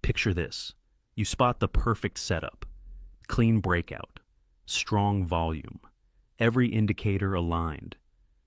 Picture this. You spot the perfect setup. Clean breakout. Strong volume. Every indicator aligned.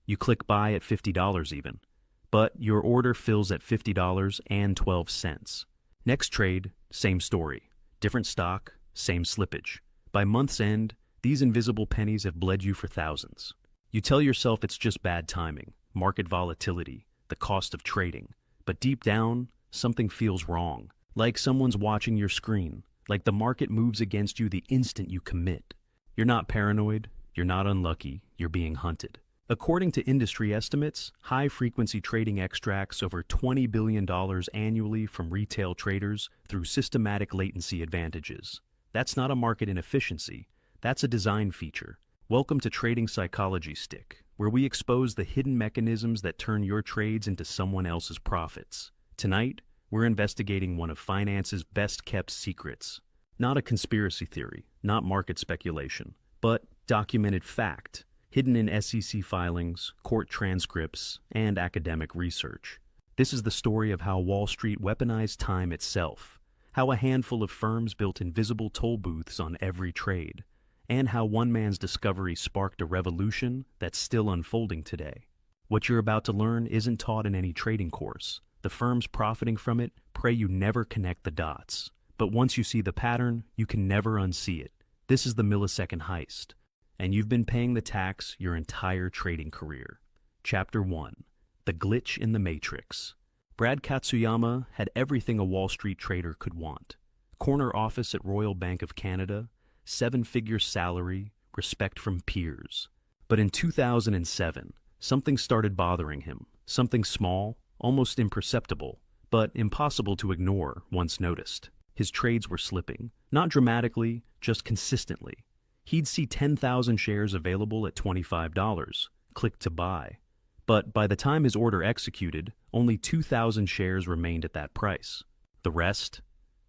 You click buy at $50 even. But your order fills at $50.12. Next trade, same story. Different stock, same slippage. By month's end, these invisible pennies have bled you for thousands. You tell yourself it's just bad timing, market volatility, the cost of trading. But deep down, something feels wrong. Like someone's watching your screen. Like the market moves against you the instant you commit. You're not paranoid. You're not unlucky. You're being hunted. According to industry estimates, high-frequency trading extracts over $20 billion annually from retail traders through systematic latency advantages. That's not a market inefficiency. That's a design feature. Welcome to Trading Psychology Stick, where we expose the hidden mechanisms that turn your trades into someone else's profits. Tonight, we're investigating one of finance's best-kept secrets. Not a conspiracy theory, not market speculation, but documented fact, hidden in SEC filings, court transcripts, and academic research. This is the story of how Wall Street weaponized time itself, how a handful of firms built invisible toll booths on every trade, and how one man's discovery sparked a revolution that's still unfolding today. What you're about to learn isn't taught in any trading course. The firms profiting from it pray you never connect the dots. But once you see the pattern, you can never unsee it. This is the millisecond heist. And you've been paying the tax your entire trading career. Chapter 1. The Glitch in the Matrix. Brad Katsuyama had everything a Wall Street trader could want. Corner office at Royal Bank of Canada, 7-figure salary, respect from peers. But in 2007, something started bothering him. Something small, almost imperceptible, but impossible to ignore once noticed. His trades were slipping. Not dramatically, just consistently. He'd see 10,000 shares available at $25, click to buy. But by the time his order executed, only 2,000 shares remained at that price. The rest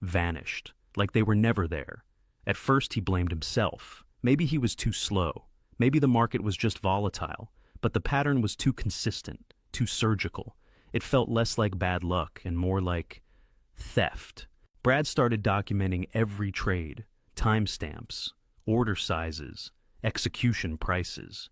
vanished, like they were never there. At first he blamed himself. Maybe he was too slow. Maybe the market was just volatile. But the pattern was too consistent, too surgical. It felt less like bad luck and more like theft. Brad started documenting every trade, timestamps, order sizes, execution prices.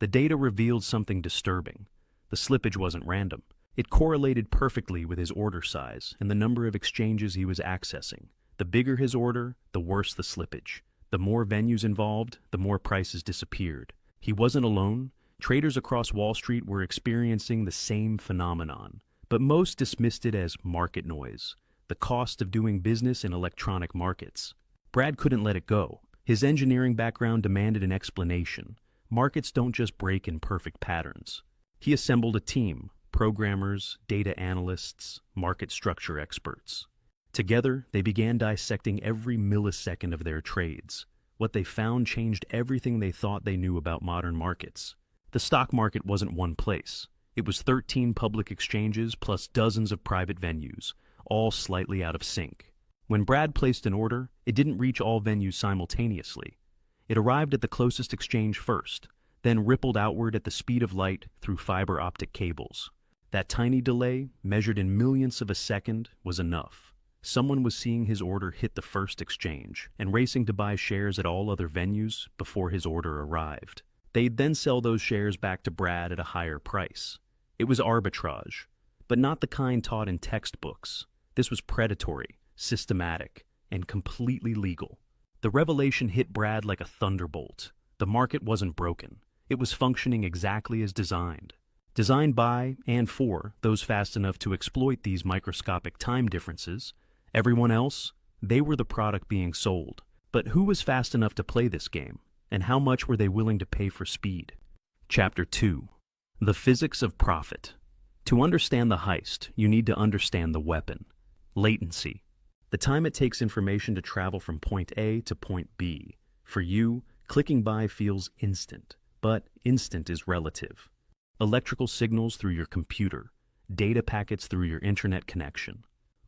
The data revealed something disturbing. The slippage wasn't random. It correlated perfectly with his order size and the number of exchanges he was accessing. The bigger his order, the worse the slippage. The more venues involved, the more prices disappeared. He wasn't alone. Traders across Wall Street were experiencing the same phenomenon, but most dismissed it as market noise, the cost of doing business in electronic markets. Brad couldn't let it go. His engineering background demanded an explanation. Markets don't just break in perfect patterns. He assembled a team, programmers, data analysts, market structure experts. Together, they began dissecting every millisecond of their trades. What they found changed everything they thought they knew about modern markets. The stock market wasn't one place. It was 13 public exchanges plus dozens of private venues, all slightly out of sync. When Brad placed an order, it didn't reach all venues simultaneously. It arrived at the closest exchange first, then rippled outward at the speed of light through fiber optic cables. That tiny delay, measured in millionths of a second, was enough. Someone was seeing his order hit the first exchange and racing to buy shares at all other venues before his order arrived. They'd then sell those shares back to Brad at a higher price. It was arbitrage, but not the kind taught in textbooks. This was predatory, systematic, and completely legal. The revelation hit Brad like a thunderbolt. The market wasn't broken. It was functioning exactly as designed. Designed by and for those fast enough to exploit these microscopic time differences. Everyone else, they were the product being sold. But who was fast enough to play this game? And how much were they willing to pay for speed? Chapter 2. The Physics of Profit. To understand the heist, you need to understand the weapon. Latency. The time it takes information to travel from point A to point B. For you, clicking buy feels instant, but instant is relative. Electrical signals through your computer, data packets through your internet connection,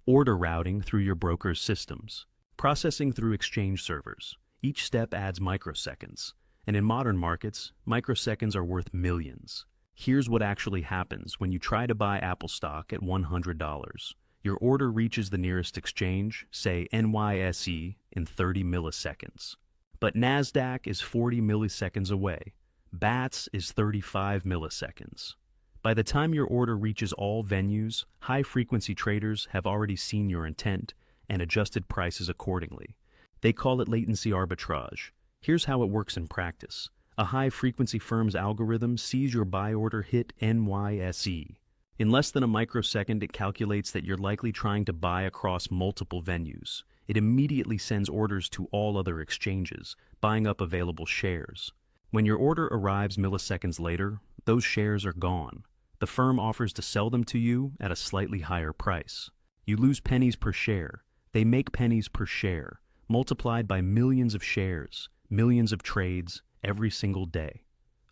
order routing through your broker's systems, processing through exchange servers. Each step adds microseconds, and in modern markets, microseconds are worth millions. Here's what actually happens when you try to buy Apple stock at $100. Your order reaches the nearest exchange, say NYSE, in 30 milliseconds. But NASDAQ is 40 milliseconds away. BATS is 35 milliseconds. By the time your order reaches all venues, high-frequency traders have already seen your intent and adjusted prices accordingly. They call it latency arbitrage. Here's how it works in practice. A high-frequency firm's algorithm sees your buy order hit NYSE. In less than a microsecond, it calculates that you're likely trying to buy across multiple venues. It immediately sends orders to all other exchanges, buying up available shares. When your order arrives milliseconds later, those shares are gone. The firm offers to sell them to you at a slightly higher price. You lose pennies per share. They make pennies per share, multiplied by millions of shares, millions of trades, every single day.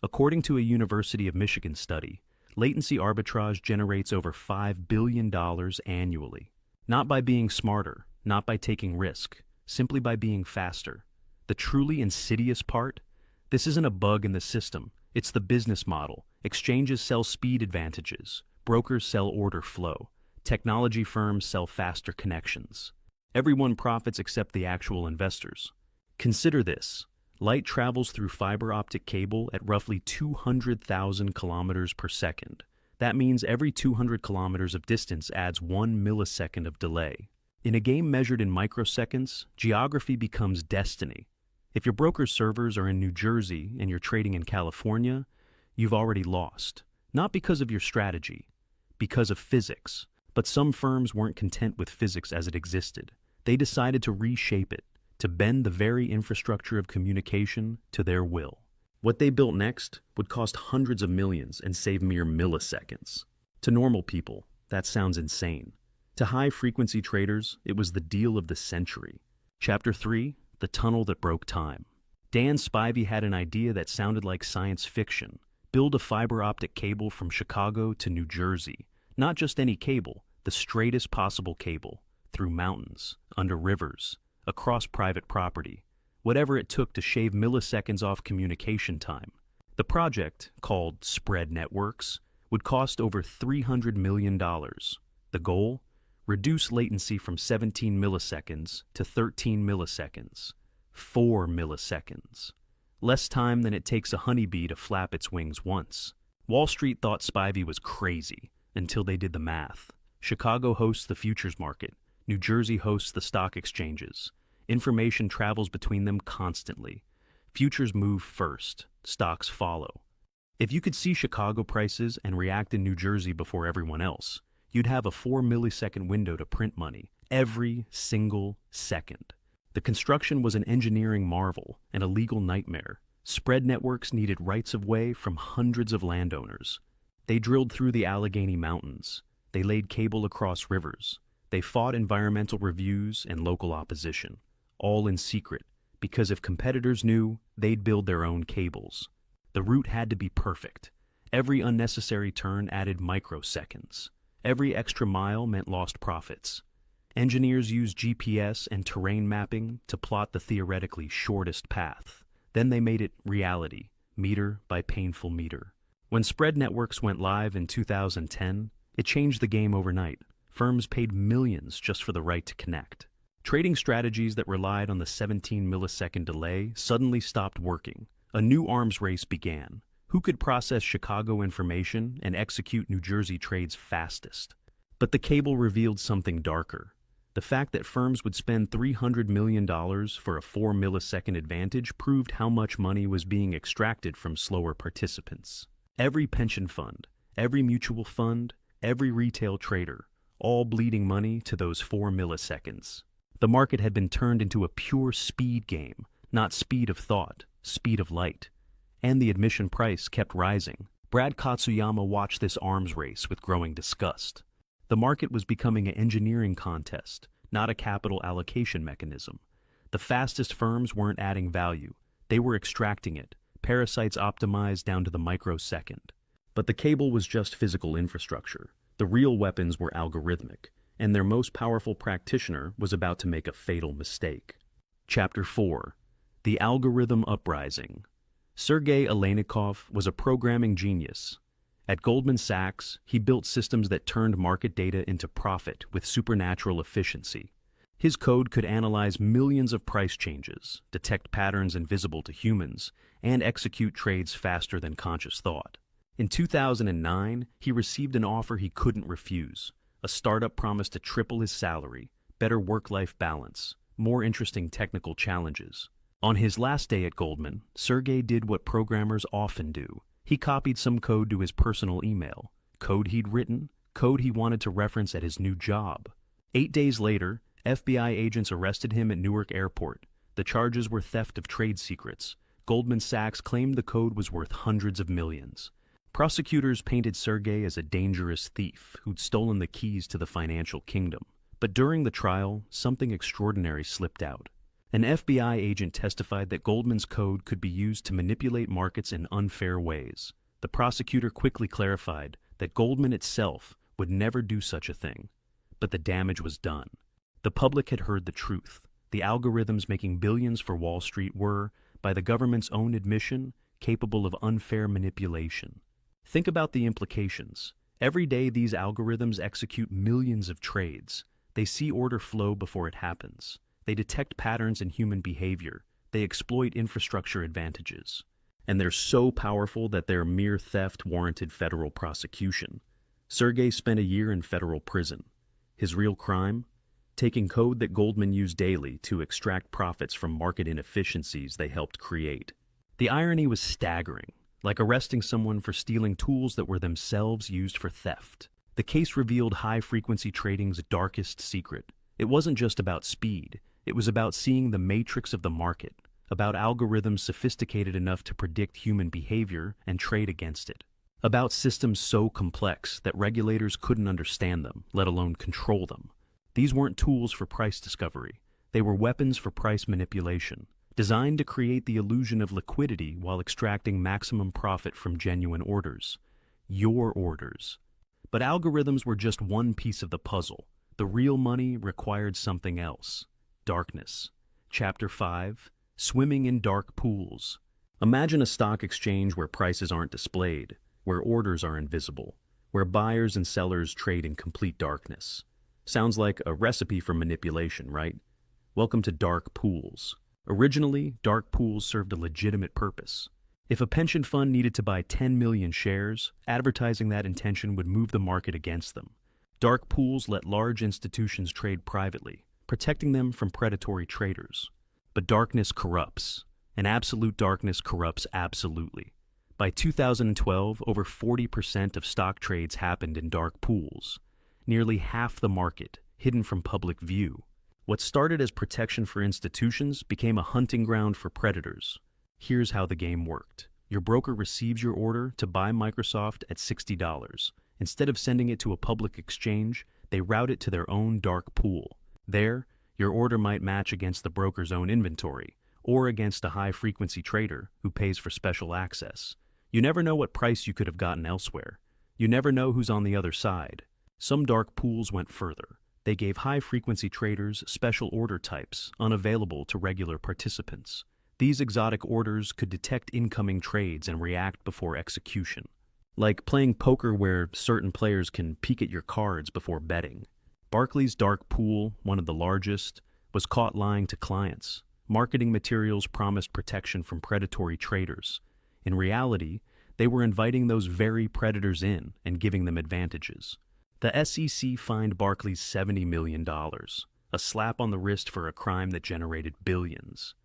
According to a University of Michigan study, latency arbitrage generates over $5 billion annually. Not by being smarter, not by taking risk, simply by being faster. The truly insidious part? This isn't a bug in the system. It's the business model. Exchanges sell speed advantages. Brokers sell order flow. Technology firms sell faster connections. Everyone profits except the actual investors. Consider this. Light travels through fiber optic cable at roughly 200,000 kilometers per second. That means every 200 kilometers of distance adds 1 millisecond of delay. In a game measured in microseconds, geography becomes destiny. If your broker's servers are in New Jersey and you're trading in California, you've already lost. Not because of your strategy, because of physics. But some firms weren't content with physics as it existed. They decided to reshape it, to bend the very infrastructure of communication to their will. What they built next would cost hundreds of millions and save mere milliseconds. To normal people, that sounds insane. To high-frequency traders, it was the deal of the century. Chapter 3, The Tunnel That Broke Time. Dan Spivey had an idea that sounded like science fiction. Build a fiber optic cable from Chicago to New Jersey. Not just any cable, the straightest possible cable, through mountains, under rivers, across private property, whatever it took to shave milliseconds off communication time. The project, called Spread Networks, would cost over $300 million. The goal? Reduce latency from 17 milliseconds to 13 milliseconds. 4 milliseconds. Less time than it takes a honeybee to flap its wings once. Wall Street thought Spivey was crazy, until they did the math. Chicago hosts the futures market. New Jersey hosts the stock exchanges. Information travels between them constantly. Futures move first. Stocks follow. If you could see Chicago prices and react in New Jersey before everyone else, you'd have a 4-millisecond window to print money, every single second. The construction was an engineering marvel and a legal nightmare. Spread networks needed rights of way from hundreds of landowners. They drilled through the Allegheny Mountains. They laid cable across rivers. They fought environmental reviews and local opposition, all in secret, because if competitors knew, they'd build their own cables. The route had to be perfect. Every unnecessary turn added microseconds. Every extra mile meant lost profits. Engineers used GPS and terrain mapping to plot the theoretically shortest path. Then they made it reality, meter by painful meter. When Spread Networks went live in 2010, it changed the game overnight. Firms paid millions just for the right to connect. Trading strategies that relied on the 17-millisecond delay suddenly stopped working. A new arms race began. Who could process Chicago information and execute New Jersey trades fastest? But the cable revealed something darker. The fact that firms would spend $300 million for a 4-millisecond advantage proved how much money was being extracted from slower participants. Every pension fund, every mutual fund, every retail trader, all bleeding money to those 4 milliseconds. The market had been turned into a pure speed game, not speed of thought, speed of light. And the admission price kept rising. Brad Katsuyama watched this arms race with growing disgust. The market was becoming an engineering contest, not a capital allocation mechanism. The fastest firms weren't adding value. They were extracting it, parasites optimized down to the microsecond. But the cable was just physical infrastructure. The real weapons were algorithmic, and their most powerful practitioner was about to make a fatal mistake. Chapter 4. The Algorithm Uprising. Sergei Aleynikov was a programming genius. At Goldman Sachs, he built systems that turned market data into profit with supernatural efficiency. His code could analyze millions of price changes, detect patterns invisible to humans, and execute trades faster than conscious thought. In 2009, he received an offer he couldn't refuse. A startup promised to triple his salary, better work-life balance, more interesting technical challenges. On his last day at Goldman, Sergey did what programmers often do. He copied some code to his personal email, code he'd written, code he wanted to reference at his new job. 8 days later, FBI agents arrested him at Newark Airport. The charges were theft of trade secrets. Goldman Sachs claimed the code was worth hundreds of millions. Prosecutors painted Sergey as a dangerous thief who'd stolen the keys to the financial kingdom. But during the trial, something extraordinary slipped out. An FBI agent testified that Goldman's code could be used to manipulate markets in unfair ways. The prosecutor quickly clarified that Goldman itself would never do such a thing. But the damage was done. The public had heard the truth. The algorithms making billions for Wall Street were, by the government's own admission, capable of unfair manipulation. Think about the implications. Every day these algorithms execute millions of trades. They see order flow before it happens. They detect patterns in human behavior. They exploit infrastructure advantages. And they're so powerful that their mere theft warranted federal prosecution. Sergey spent a year in federal prison. His real crime? Taking code that Goldman used daily to extract profits from market inefficiencies they helped create. The irony was staggering, like arresting someone for stealing tools that were themselves used for theft. The case revealed high-frequency trading's darkest secret. It wasn't just about speed. It was about seeing the matrix of the market, about algorithms sophisticated enough to predict human behavior and trade against it, about systems so complex that regulators couldn't understand them, let alone control them. These weren't tools for price discovery. They were weapons for price manipulation, designed to create the illusion of liquidity while extracting maximum profit from genuine orders. Your orders. But algorithms were just one piece of the puzzle. The real money required something else. Darkness. Chapter 5. Swimming in dark pools. Imagine a stock exchange where prices aren't displayed, where orders are invisible, where buyers and sellers trade in complete darkness. Sounds like a recipe for manipulation, right? Welcome to dark pools. Originally, dark pools served a legitimate purpose. If a pension fund needed to buy 10 million shares, advertising that intention would move the market against them. Dark pools let large institutions trade privately, protecting them from predatory traders. But darkness corrupts, and absolute darkness corrupts absolutely. By 2012, over 40% of stock trades happened in dark pools. Nearly half the market, hidden from public view. What started as protection for institutions became a hunting ground for predators. Here's how the game worked. Your broker receives your order to buy Microsoft at $60. Instead of sending it to a public exchange, they route it to their own dark pool. There, your order might match against the broker's own inventory, or against a high-frequency trader who pays for special access. You never know what price you could have gotten elsewhere. You never know who's on the other side. Some dark pools went further. They gave high-frequency traders special order types unavailable to regular participants. These exotic orders could detect incoming trades and react before execution. Like playing poker where certain players can peek at your cards before betting. Barclays' dark pool, one of the largest, was caught lying to clients. Marketing materials promised protection from predatory traders. In reality, they were inviting those very predators in and giving them advantages. The SEC fined Barclays $70 million, a slap on the wrist for a crime that generated billions.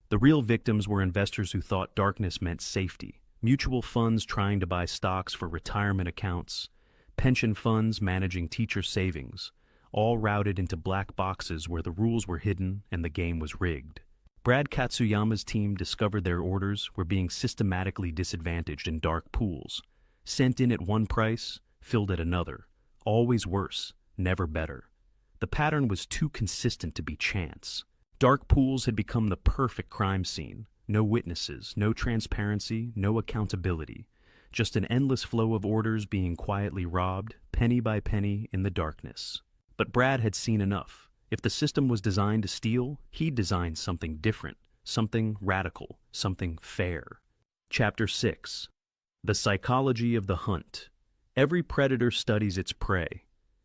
The real victims were investors who thought darkness meant safety, mutual funds trying to buy stocks for retirement accounts, pension funds managing teacher savings, all routed into black boxes where the rules were hidden and the game was rigged. Brad Katsuyama's team discovered their orders were being systematically disadvantaged in dark pools, sent in at one price, filled at another. Always worse, never better. The pattern was too consistent to be chance. Dark pools had become the perfect crime scene. No witnesses, no transparency, no accountability. Just an endless flow of orders being quietly robbed, penny by penny, in the darkness. But Brad had seen enough. If the system was designed to steal, he'd designed something different, something radical, something fair. Chapter 6. The Psychology of the Hunt. Every predator studies its prey.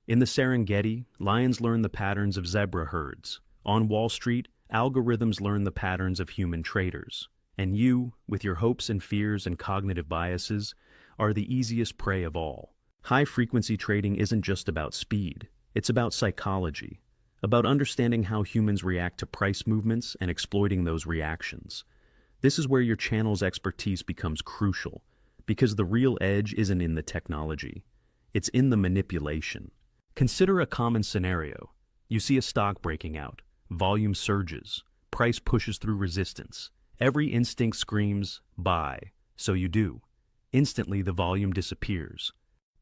In the Serengeti, lions learn the patterns of zebra herds. On Wall Street, algorithms learn the patterns of human traders. And you, with your hopes and fears and cognitive biases, are the easiest prey of all. High-frequency trading isn't just about speed. It's about psychology, about understanding how humans react to price movements and exploiting those reactions. This is where your channel's expertise becomes crucial, because the real edge isn't in the technology. It's in the manipulation. Consider a common scenario. You see a stock breaking out. Volume surges. Price pushes through resistance. Every instinct screams, buy. So you do. Instantly, the volume disappears.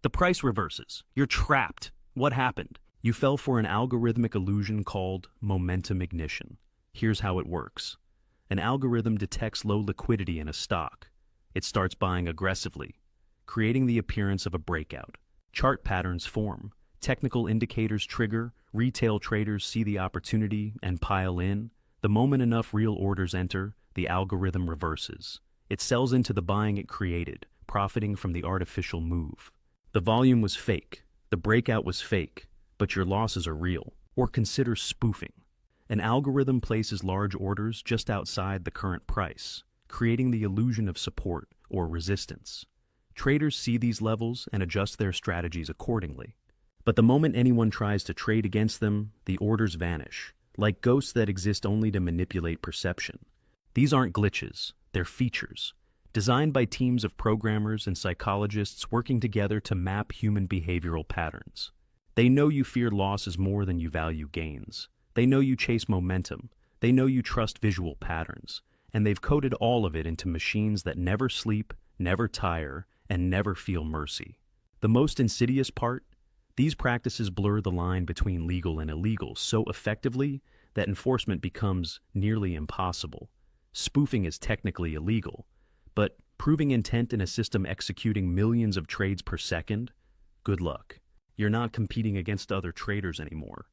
The price reverses. You're trapped. What happened? You fell for an algorithmic illusion called momentum ignition. Here's how it works. An algorithm detects low liquidity in a stock. It starts buying aggressively, creating the appearance of a breakout. Chart patterns form. Technical indicators trigger. Retail traders see the opportunity and pile in. The moment enough real orders enter, the algorithm reverses. It sells into the buying it created, profiting from the artificial move. The volume was fake. The breakout was fake. But your losses are real. Or consider spoofing. An algorithm places large orders just outside the current price, creating the illusion of support or resistance. Traders see these levels and adjust their strategies accordingly. But the moment anyone tries to trade against them, the orders vanish, like ghosts that exist only to manipulate perception. These aren't glitches, they're features, designed by teams of programmers and psychologists working together to map human behavioral patterns. They know you fear losses more than you value gains. They know you chase momentum. They know you trust visual patterns. And they've coded all of it into machines that never sleep, never tire, and never feel mercy. The most insidious part? These practices blur the line between legal and illegal so effectively that enforcement becomes nearly impossible. Spoofing is technically illegal, but proving intent in a system executing millions of trades per second? Good luck. You're not competing against other traders anymore.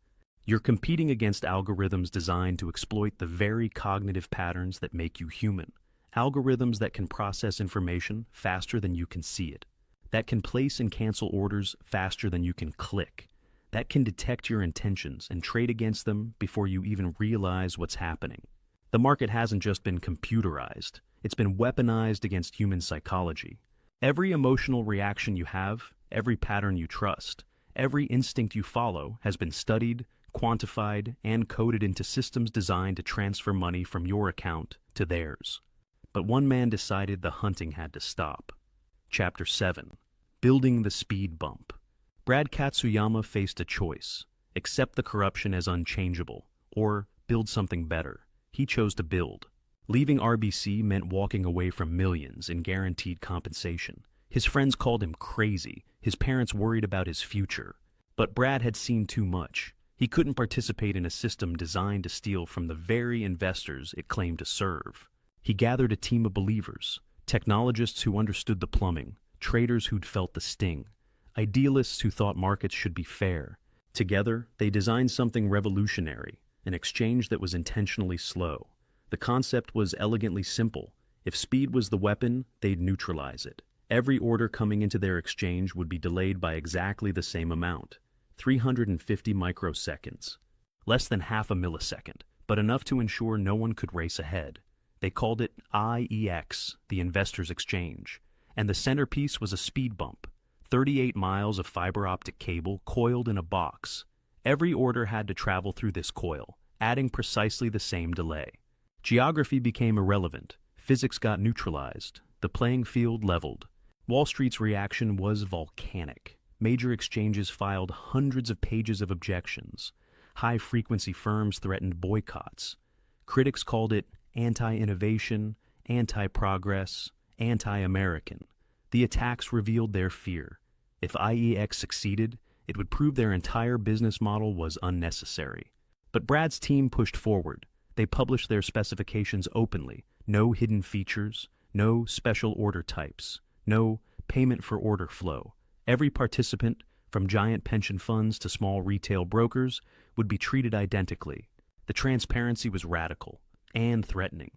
You're competing against algorithms designed to exploit the very cognitive patterns that make you human. Algorithms that can process information faster than you can see it. That can place and cancel orders faster than you can click. That can detect your intentions and trade against them before you even realize what's happening. The market hasn't just been computerized. It's been weaponized against human psychology. Every emotional reaction you have, every pattern you trust, every instinct you follow has been studied, quantified, and coded into systems designed to transfer money from your account to theirs. But one man decided the hunting had to stop. Chapter 7. Building the Speed Bump. Brad Katsuyama faced a choice: accept the corruption as unchangeable, or build something better. He chose to build. Leaving RBC meant walking away from millions in guaranteed compensation. His friends called him crazy. His parents worried about his future. But Brad had seen too much. He couldn't participate in a system designed to steal from the very investors it claimed to serve. He gathered a team of believers, technologists who understood the plumbing, traders who'd felt the sting, idealists who thought markets should be fair. Together, they designed something revolutionary, an exchange that was intentionally slow. The concept was elegantly simple. If speed was the weapon, they'd neutralize it. Every order coming into their exchange would be delayed by exactly the same amount. 350 microseconds. Less than half a millisecond, but enough to ensure no one could race ahead. They called it IEX, the Investors Exchange, and the centerpiece was a speed bump, 38 miles of fiber optic cable coiled in a box. Every order had to travel through this coil, adding precisely the same delay. Geography became irrelevant, physics got neutralized, the playing field leveled. Wall Street's reaction was volcanic. Major exchanges filed hundreds of pages of objections. High-frequency firms threatened boycotts. Critics called it anti-innovation, anti-progress, anti-American. The attacks revealed their fear. If IEX succeeded, it would prove their entire business model was unnecessary. But Brad's team pushed forward. They published their specifications openly. No hidden features, no special order types, no payment for order flow. Every participant, from giant pension funds to small retail brokers, would be treated identically. The transparency was radical and threatening,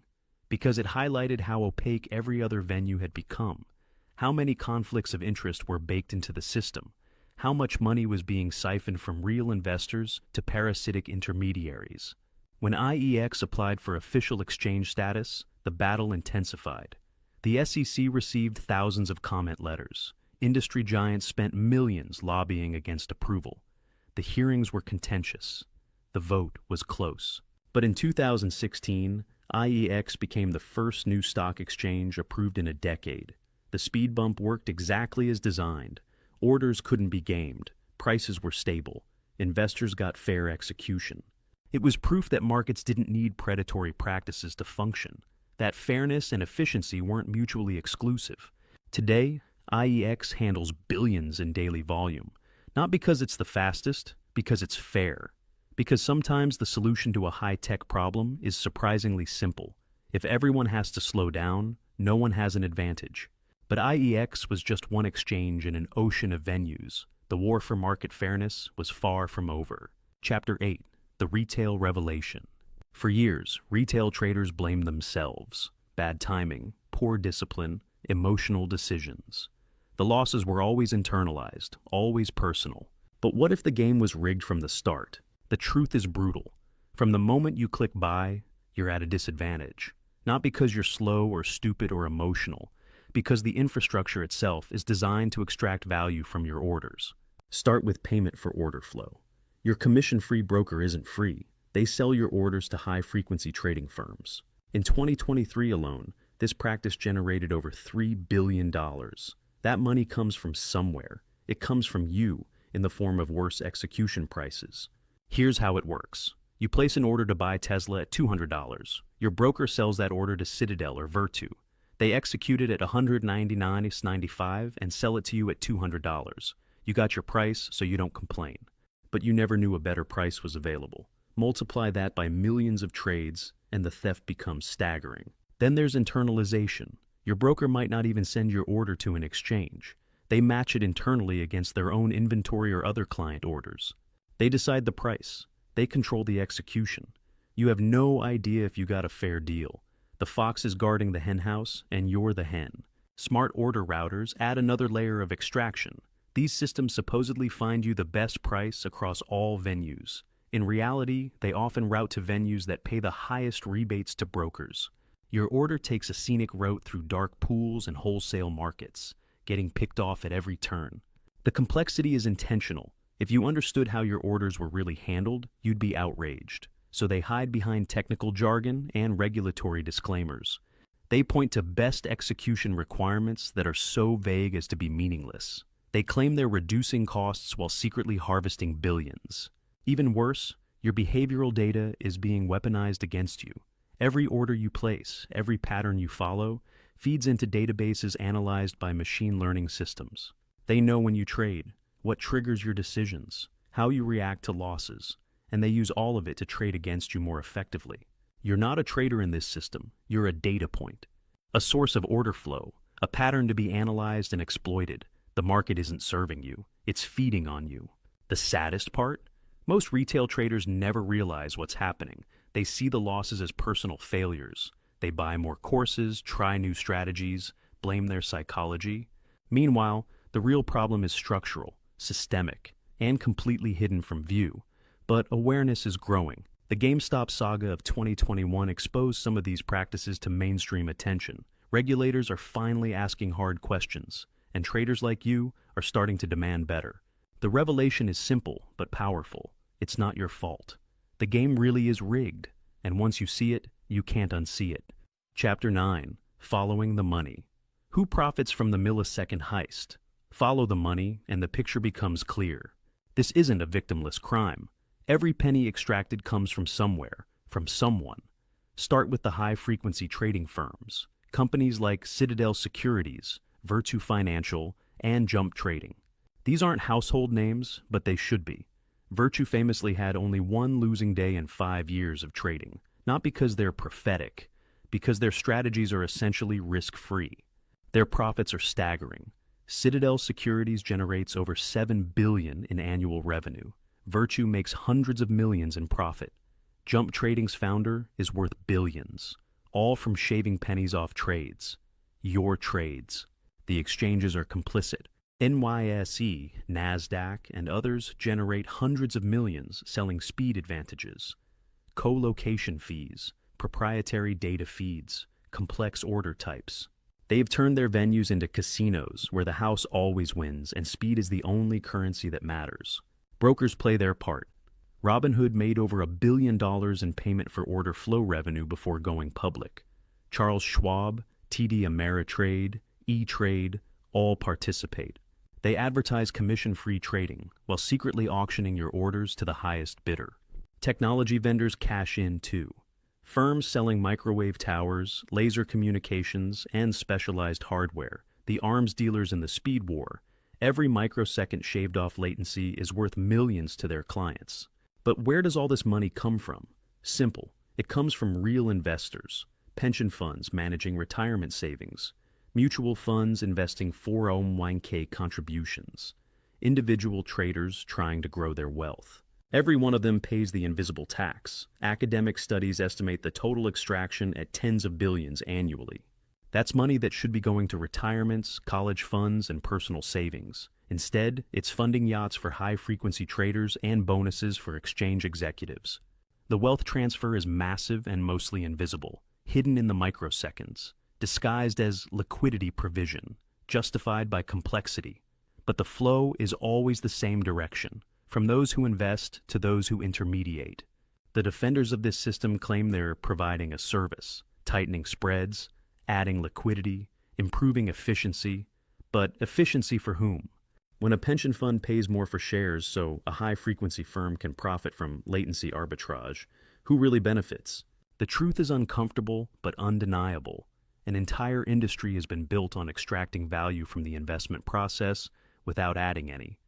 because it highlighted how opaque every other venue had become, How many conflicts of interest were baked into the system? How much money was being siphoned from real investors to parasitic intermediaries? When IEX applied for official exchange status, the battle intensified. The SEC received thousands of comment letters. Industry giants spent millions lobbying against approval. The hearings were contentious. The vote was close. But in 2016, IEX became the first new stock exchange approved in a decade. The speed bump worked exactly as designed. Orders couldn't be gamed. Prices were stable. Investors got fair execution. It was proof that markets didn't need predatory practices to function, that fairness and efficiency weren't mutually exclusive. Today, IEX handles billions in daily volume, not because it's the fastest, because it's fair. Because sometimes the solution to a high-tech problem is surprisingly simple. If everyone has to slow down, no one has an advantage. But IEX was just one exchange in an ocean of venues. The war for market fairness was far from over. Chapter 8. The Retail Revelation. For years, retail traders blamed themselves. Bad timing, poor discipline, emotional decisions. The losses were always internalized, always personal. But what if the game was rigged from the start? The truth is brutal. From the moment you click buy, you're at a disadvantage. Not because you're slow or stupid or emotional, because the infrastructure itself is designed to extract value from your orders. Start with payment for order flow. Your commission-free broker isn't free. They sell your orders to high-frequency trading firms. In 2023 alone, this practice generated over $3 billion. That money comes from somewhere. It comes from you in the form of worse execution prices. Here's how it works. You place an order to buy Tesla at $200. Your broker sells that order to Citadel or Virtu. They execute it at $199.95 and sell it to you at $200. You got your price, so you don't complain. But you never knew a better price was available. Multiply that by millions of trades, and the theft becomes staggering. Then there's internalization. Your broker might not even send your order to an exchange. They match it internally against their own inventory or other client orders. They decide the price. They control the execution. You have no idea if you got a fair deal. The fox is guarding the henhouse, and you're the hen. Smart order routers add another layer of extraction. These systems supposedly find you the best price across all venues. In reality, they often route to venues that pay the highest rebates to brokers. Your order takes a scenic route through dark pools and wholesale markets, getting picked off at every turn. The complexity is intentional. If you understood how your orders were really handled, you'd be outraged. So they hide behind technical jargon and regulatory disclaimers. They point to best execution requirements that are so vague as to be meaningless. They claim they're reducing costs while secretly harvesting billions. Even worse, your behavioral data is being weaponized against you. Every order you place, every pattern you follow, feeds into databases analyzed by machine learning systems. They know when you trade, what triggers your decisions, how you react to losses, and they use all of it to trade against you more effectively. You're not a trader in this system, you're a data point, a source of order flow, a pattern to be analyzed and exploited. The market isn't serving you, it's feeding on you. The saddest part? Most retail traders never realize what's happening. They see the losses as personal failures. They buy more courses, try new strategies, blame their psychology. Meanwhile, the real problem is structural, systemic, and completely hidden from view. But awareness is growing. The GameStop saga of 2021 exposed some of these practices to mainstream attention. Regulators are finally asking hard questions, and traders like you are starting to demand better. The revelation is simple but powerful. It's not your fault. The game really is rigged, and once you see it, you can't unsee it. Chapter 9. Following the Money. Who profits from the millisecond heist? Follow the money, and the picture becomes clear. This isn't a victimless crime. Every penny extracted comes from somewhere, from someone. Start with the high-frequency trading firms, companies like Citadel Securities, Virtu Financial, and Jump Trading. These aren't household names, but they should be. Virtu famously had only one losing day in 5 years of trading, not because they're prophetic, because their strategies are essentially risk-free. Their profits are staggering. Citadel Securities generates over $7 billion in annual revenue. Virtu makes hundreds of millions in profit. Jump Trading's founder is worth billions, all from shaving pennies off trades. Your trades. The exchanges are complicit. NYSE, NASDAQ, and others generate hundreds of millions selling speed advantages, co-location fees, proprietary data feeds, complex order types. They've turned their venues into casinos where the house always wins and speed is the only currency that matters. Brokers play their part. Robinhood made over $1 billion in payment for order flow revenue before going public. Charles Schwab, TD Ameritrade, E-Trade, all participate. They advertise commission-free trading while secretly auctioning your orders to the highest bidder. Technology vendors cash in too. Firms selling microwave towers, laser communications, and specialized hardware, the arms dealers in the speed war. Every microsecond shaved off latency is worth millions to their clients. But where does all this money come from? Simple. It comes from real investors, pension funds managing retirement savings, mutual funds investing 401k contributions, individual traders trying to grow their wealth. Every one of them pays the invisible tax. Academic studies estimate the total extraction at tens of billions annually. That's money that should be going to retirements, college funds, and personal savings. Instead, it's funding yachts for high-frequency traders and bonuses for exchange executives. The wealth transfer is massive and mostly invisible, hidden in the microseconds, disguised as liquidity provision, justified by complexity. But the flow is always the same direction, from those who invest to those who intermediate. The defenders of this system claim they're providing a service, tightening spreads, adding liquidity, improving efficiency. But efficiency for whom? When a pension fund pays more for shares so a high-frequency firm can profit from latency arbitrage, who really benefits? The truth is uncomfortable but undeniable. An entire industry has been built on extracting value from the investment process without adding any.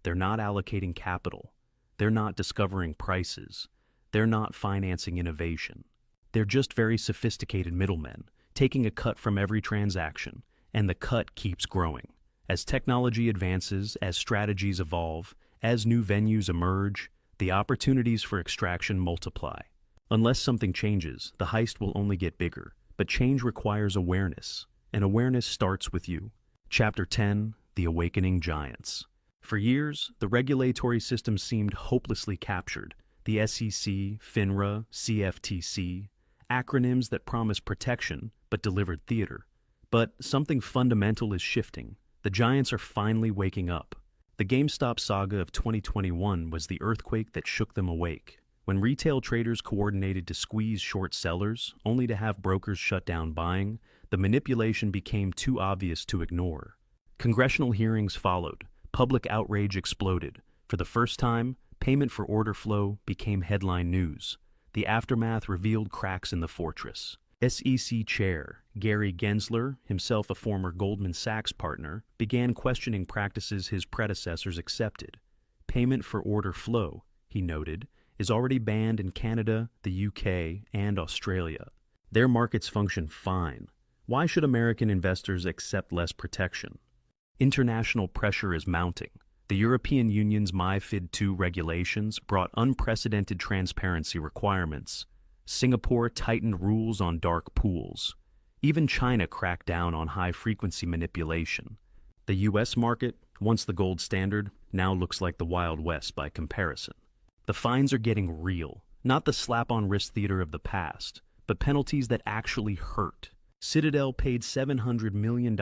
They're not allocating capital. They're not discovering prices. They're not financing innovation. They're just very sophisticated middlemen, taking a cut from every transaction, and the cut keeps growing. As technology advances, as strategies evolve, as new venues emerge, the opportunities for extraction multiply. Unless something changes, the heist will only get bigger. But change requires awareness, and awareness starts with you. Chapter 10, The Awakening Giants. For years, the regulatory system seemed hopelessly captured. The SEC, FINRA, CFTC, acronyms that promised protection but delivered theater. But something fundamental is shifting. The giants are finally waking up. The GameStop saga of 2021 was the earthquake that shook them awake. When retail traders coordinated to squeeze short sellers, only to have brokers shut down buying, the manipulation became too obvious to ignore. Congressional hearings followed. Public outrage exploded. For the first time, payment for order flow became headline news. The aftermath revealed cracks in the fortress. SEC Chair Gary Gensler, himself a former Goldman Sachs partner, began questioning practices his predecessors accepted. Payment for order flow, he noted, is already banned in Canada, the UK, and Australia. Their markets function fine. Why should American investors accept less protection? International pressure is mounting. The European Union's MiFID II regulations brought unprecedented transparency requirements. Singapore tightened rules on dark pools. Even China cracked down on high-frequency manipulation. The U.S. market, once the gold standard, now looks like the Wild West by comparison. The fines are getting real, not the slap-on-wrist theater of the past, but penalties that actually hurt. Citadel paid $700 million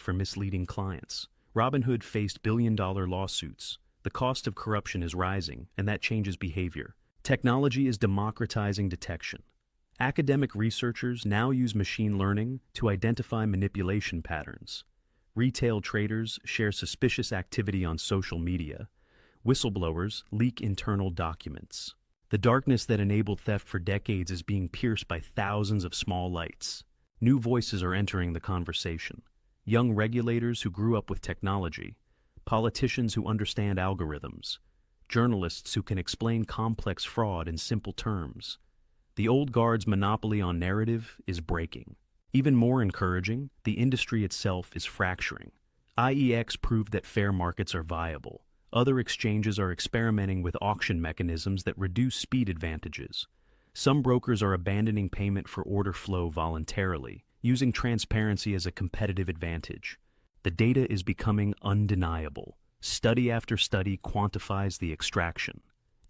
for misleading clients. Robinhood faced billion-dollar lawsuits. The cost of corruption is rising, and that changes behavior. Technology is democratizing detection. Academic researchers now use machine learning to identify manipulation patterns. Retail traders share suspicious activity on social media. Whistleblowers leak internal documents. The darkness that enabled theft for decades is being pierced by thousands of small lights. New voices are entering the conversation. Young regulators who grew up with technology, politicians who understand algorithms, journalists who can explain complex fraud in simple terms. The old guard's monopoly on narrative is breaking. Even more encouraging, the industry itself is fracturing. IEX proved that fair markets are viable. Other exchanges are experimenting with auction mechanisms that reduce speed advantages. Some brokers are abandoning payment for order flow voluntarily, using transparency as a competitive advantage. The data is becoming undeniable. Study after study quantifies the extraction.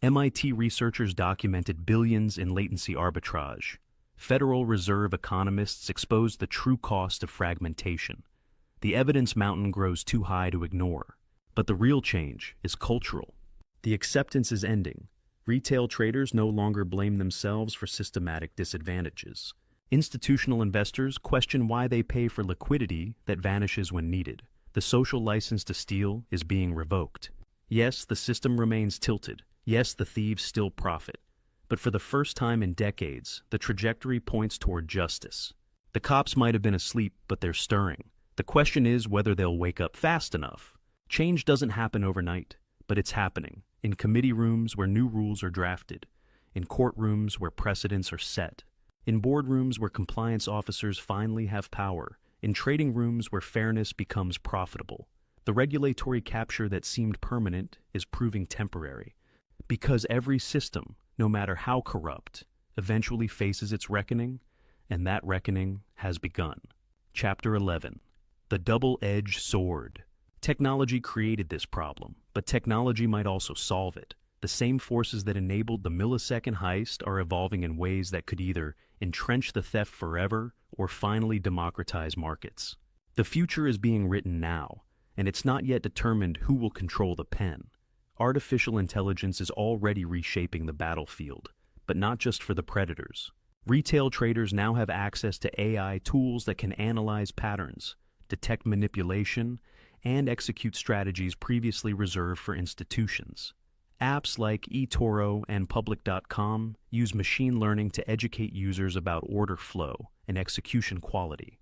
MIT researchers documented billions in latency arbitrage. Federal Reserve economists exposed the true cost of fragmentation. The evidence mountain grows too high to ignore. But the real change is cultural. The acceptance is ending. Retail traders no longer blame themselves for systematic disadvantages. Institutional investors question why they pay for liquidity that vanishes when needed. The social license to steal is being revoked. Yes, the system remains tilted. Yes, the thieves still profit. But for the first time in decades, the trajectory points toward justice. The cops might have been asleep, but they're stirring. The question is whether they'll wake up fast enough. Change doesn't happen overnight, but it's happening. In committee rooms where new rules are drafted. In courtrooms where precedents are set. In boardrooms where compliance officers finally have power. In trading rooms where fairness becomes profitable. The regulatory capture that seemed permanent is proving temporary. Because every system, no matter how corrupt, eventually faces its reckoning, and that reckoning has begun. Chapter 11. The Double-Edged Sword. Technology created this problem, but technology might also solve it. The same forces that enabled the millisecond heist are evolving in ways that could either entrench the theft forever or finally democratize markets. The future is being written now, and it's not yet determined who will control the pen. Artificial intelligence is already reshaping the battlefield, but not just for the predators. Retail traders now have access to AI tools that can analyze patterns, detect manipulation, and execute strategies previously reserved for institutions. Apps like eToro and Public.com use machine learning to educate users about order flow and execution quality.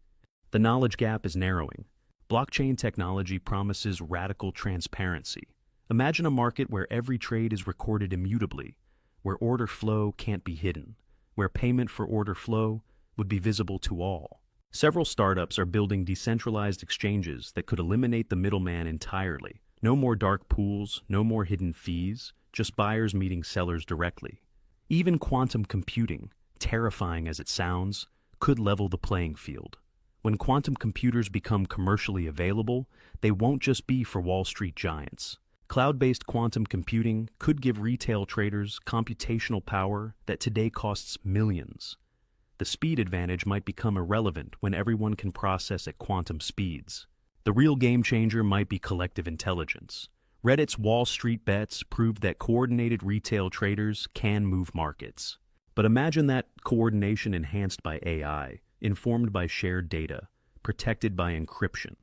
The knowledge gap is narrowing. Blockchain technology promises radical transparency. Imagine a market where every trade is recorded immutably, where order flow can't be hidden, where payment for order flow would be visible to all. Several startups are building decentralized exchanges that could eliminate the middleman entirely. No more dark pools, no more hidden fees, just buyers meeting sellers directly. Even quantum computing, terrifying as it sounds, could level the playing field. When quantum computers become commercially available, they won't just be for Wall Street giants. Cloud-based quantum computing could give retail traders computational power that today costs millions. The speed advantage might become irrelevant when everyone can process at quantum speeds. The real game changer might be collective intelligence. Reddit's Wall Street bets proved that coordinated retail traders can move markets. But imagine that coordination enhanced by AI, informed by shared data, protected by encryption.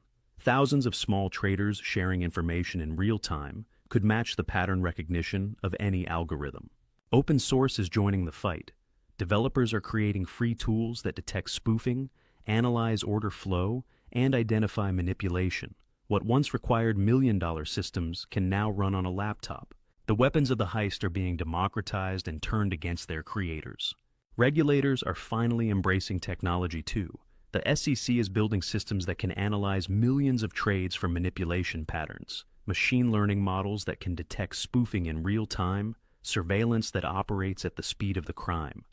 Thousands of small traders sharing information in real time could match the pattern recognition of any algorithm. Open source is joining the fight. Developers are creating free tools that detect spoofing, analyze order flow, and identify manipulation. What once required million-dollar systems can now run on a laptop. The weapons of the heist are being democratized and turned against their creators. Regulators are finally embracing technology too. The SEC is building systems that can analyze millions of trades for manipulation patterns, machine learning models that can detect spoofing in real time, surveillance that operates at the speed of the crime.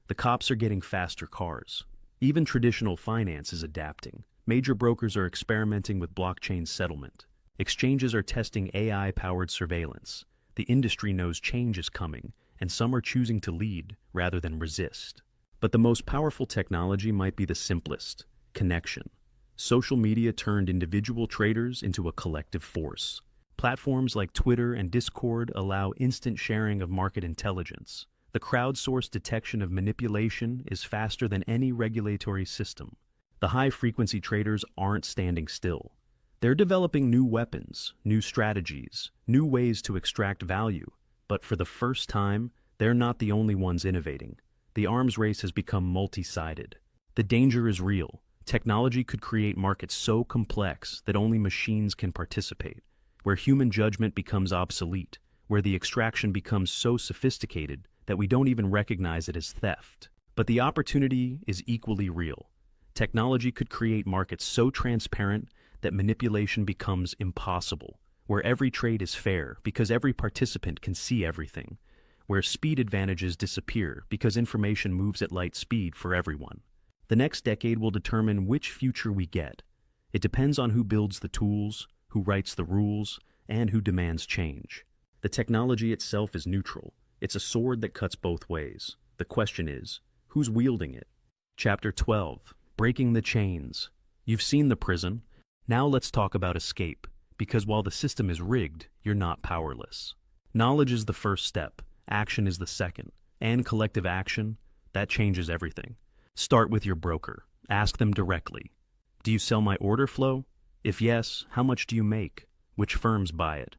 The cops are getting faster cars. Even traditional finance is adapting. Major brokers are experimenting with blockchain settlement. Exchanges are testing AI-powered surveillance. The industry knows change is coming, and some are choosing to lead rather than resist. But the most powerful technology might be the simplest: connection. Social media turned individual traders into a collective force. Platforms like Twitter and Discord allow instant sharing of market intelligence. The crowdsourced detection of manipulation is faster than any regulatory system. The high-frequency traders aren't standing still. They're developing new weapons, new strategies, new ways to extract value. But for the first time, they're not the only ones innovating. The arms race has become multi-sided. The danger is real. Technology could create markets so complex that only machines can participate, where human judgment becomes obsolete, where the extraction becomes so sophisticated that we don't even recognize it as theft. But the opportunity is equally real. Technology could create markets so transparent that manipulation becomes impossible, where every trade is fair because every participant can see everything, where speed advantages disappear because information moves at light speed for everyone. The next decade will determine which future we get. It depends on who builds the tools, who writes the rules, and who demands change. The technology itself is neutral. It's a sword that cuts both ways. The question is, who's wielding it? Chapter 12. Breaking the Chains. You've seen the prison. Now let's talk about escape, because while the system is rigged, you're not powerless. Knowledge is the first step, action is the second, and collective action, that changes everything. Start with your broker. Ask them directly. Do you sell my order flow? If yes, how much do you make? Which firms buy it?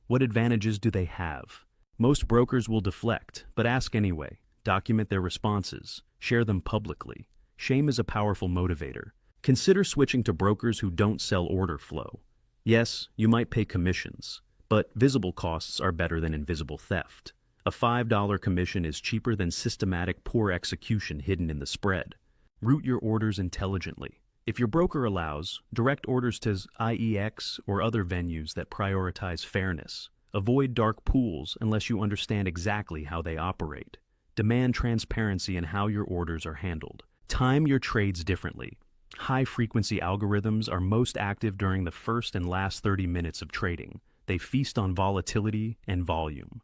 What advantages do they have? Most brokers will deflect, but ask anyway. Document their responses. Share them publicly. Shame is a powerful motivator. Consider switching to brokers who don't sell order flow. Yes, you might pay commissions, but visible costs are better than invisible theft. A $5 commission is cheaper than systematic poor execution hidden in the spread. Route your orders intelligently. If your broker allows, direct orders to IEX or other venues that prioritize fairness. Avoid dark pools unless you understand exactly how they operate. Demand transparency in how your orders are handled. Time your trades differently. High-frequency algorithms are most active during the first and last 30 minutes of trading. They feast on volatility and volume.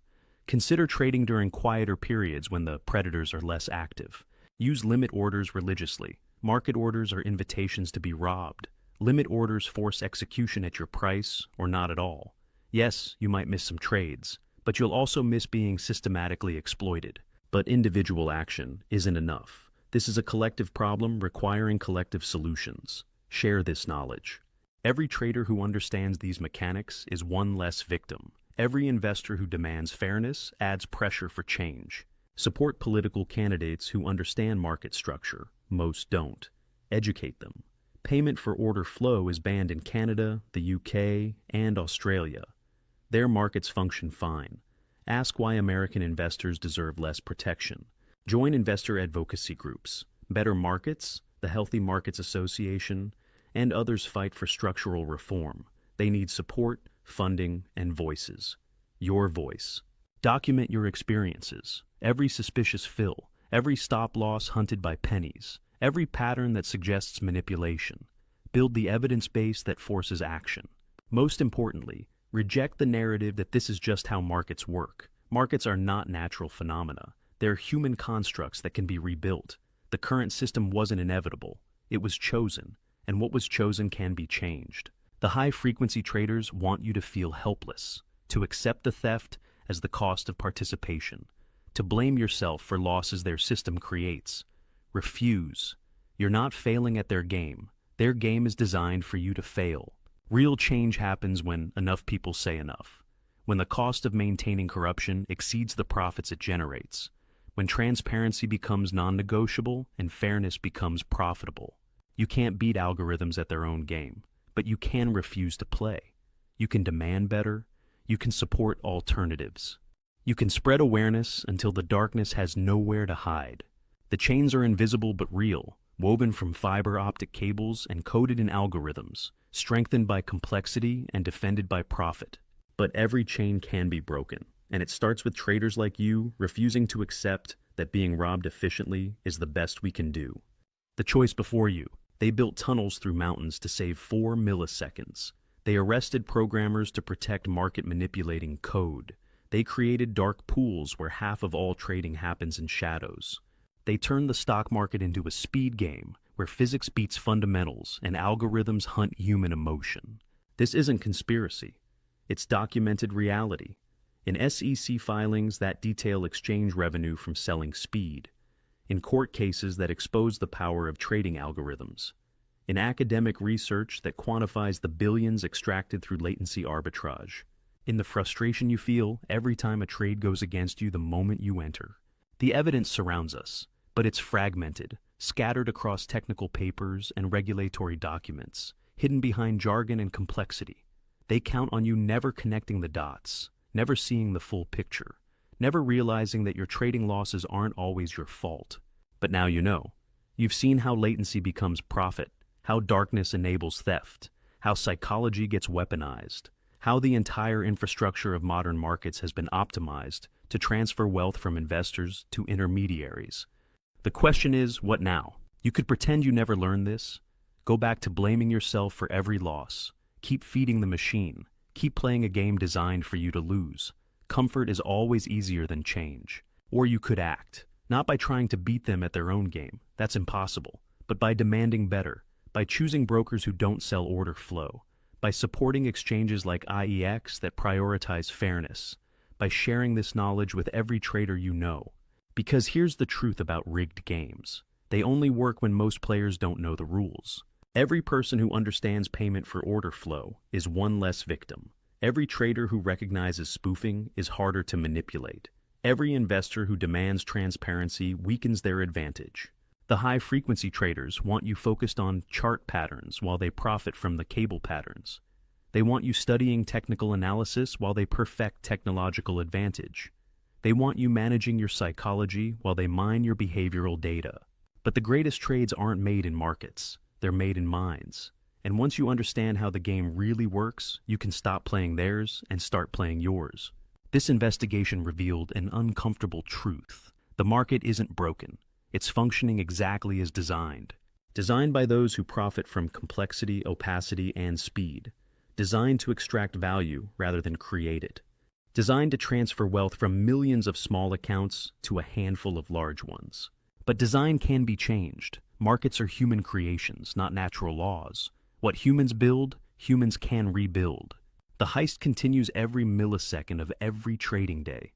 Consider trading during quieter periods when the predators are less active. Use limit orders religiously. Market orders are invitations to be robbed. Limit orders force execution at your price or not at all. Yes, you might miss some trades, but you'll also miss being systematically exploited. But individual action isn't enough. This is a collective problem requiring collective solutions. Share this knowledge. Every trader who understands these mechanics is one less victim. Every investor who demands fairness adds pressure for change. Support political candidates who understand market structure. Most don't. Educate them. Payment for order flow is banned in Canada, the UK, and Australia. Their markets function fine. Ask why American investors deserve less protection. Join investor advocacy groups. Better Markets, the Healthy Markets Association, and others fight for structural reform. They need support, funding, and voices. Your voice. Document your experiences. Every suspicious fill, every stop loss hunted by pennies, every pattern that suggests manipulation. Build the evidence base that forces action. Most importantly, reject the narrative that this is just how markets work. Markets are not natural phenomena. They're human constructs that can be rebuilt. The current system wasn't inevitable. It was chosen, and what was chosen can be changed. The high-frequency traders want you to feel helpless, to accept the theft as the cost of participation, to blame yourself for losses their system creates. Refuse. You're not failing at their game. Their game is designed for you to fail. Real change happens when enough people say enough. When the cost of maintaining corruption exceeds the profits it generates. When transparency becomes non-negotiable and fairness becomes profitable. You can't beat algorithms at their own game, but you can refuse to play. You can demand better. You can support alternatives. You can spread awareness until the darkness has nowhere to hide. The chains are invisible but real, woven from fiber optic cables and coded in algorithms, strengthened by complexity and defended by profit. But every chain can be broken, and it starts with traders like you refusing to accept that being robbed efficiently is the best we can do. The choice before you. They built tunnels through mountains to save 4 milliseconds. They arrested programmers to protect market manipulating code. They created dark pools where half of all trading happens in shadows. They turned the stock market into a speed game where physics beats fundamentals and algorithms hunt human emotion. This isn't conspiracy. It's documented reality. In SEC filings that detail exchange revenue from selling speed. In court cases that expose the power of trading algorithms. In academic research that quantifies the billions extracted through latency arbitrage. In the frustration you feel every time a trade goes against you the moment you enter. The evidence surrounds us, but it's fragmented, scattered across technical papers and regulatory documents, hidden behind jargon and complexity. They count on you never connecting the dots, never seeing the full picture, never realizing that your trading losses aren't always your fault. But now you know. You've seen how latency becomes profit, how darkness enables theft, how psychology gets weaponized, how the entire infrastructure of modern markets has been optimized to transfer wealth from investors to intermediaries. The question is, what now? You could pretend you never learned this, Go back to blaming yourself for every loss. Keep feeding the machine. Keep playing a game designed for you to lose. Comfort is always easier than change. Or you could act, not by trying to beat them at their own game, that's impossible, but by demanding better, by choosing brokers who don't sell order flow, by supporting exchanges like IEX that prioritize fairness, by sharing this knowledge with every trader you know. Because here's the truth about rigged games. They only work when most players don't know the rules. Every person who understands payment for order flow is one less victim. Every trader who recognizes spoofing is harder to manipulate. Every investor who demands transparency weakens their advantage. The high-frequency traders want you focused on chart patterns while they profit from the cable patterns. They want you studying technical analysis while they perfect technological advantage. They want you managing your psychology while they mine your behavioral data. But the greatest trades aren't made in markets, they're made in minds. And once you understand how the game really works, you can stop playing theirs and start playing yours. This investigation revealed an uncomfortable truth. The market isn't broken. It's functioning exactly as designed. Designed by those who profit from complexity, opacity, and speed. Designed to extract value rather than create it. Designed to transfer wealth from millions of small accounts to a handful of large ones. But design can be changed. Markets are human creations, not natural laws. What humans build, humans can rebuild. The heist continues every millisecond of every trading day,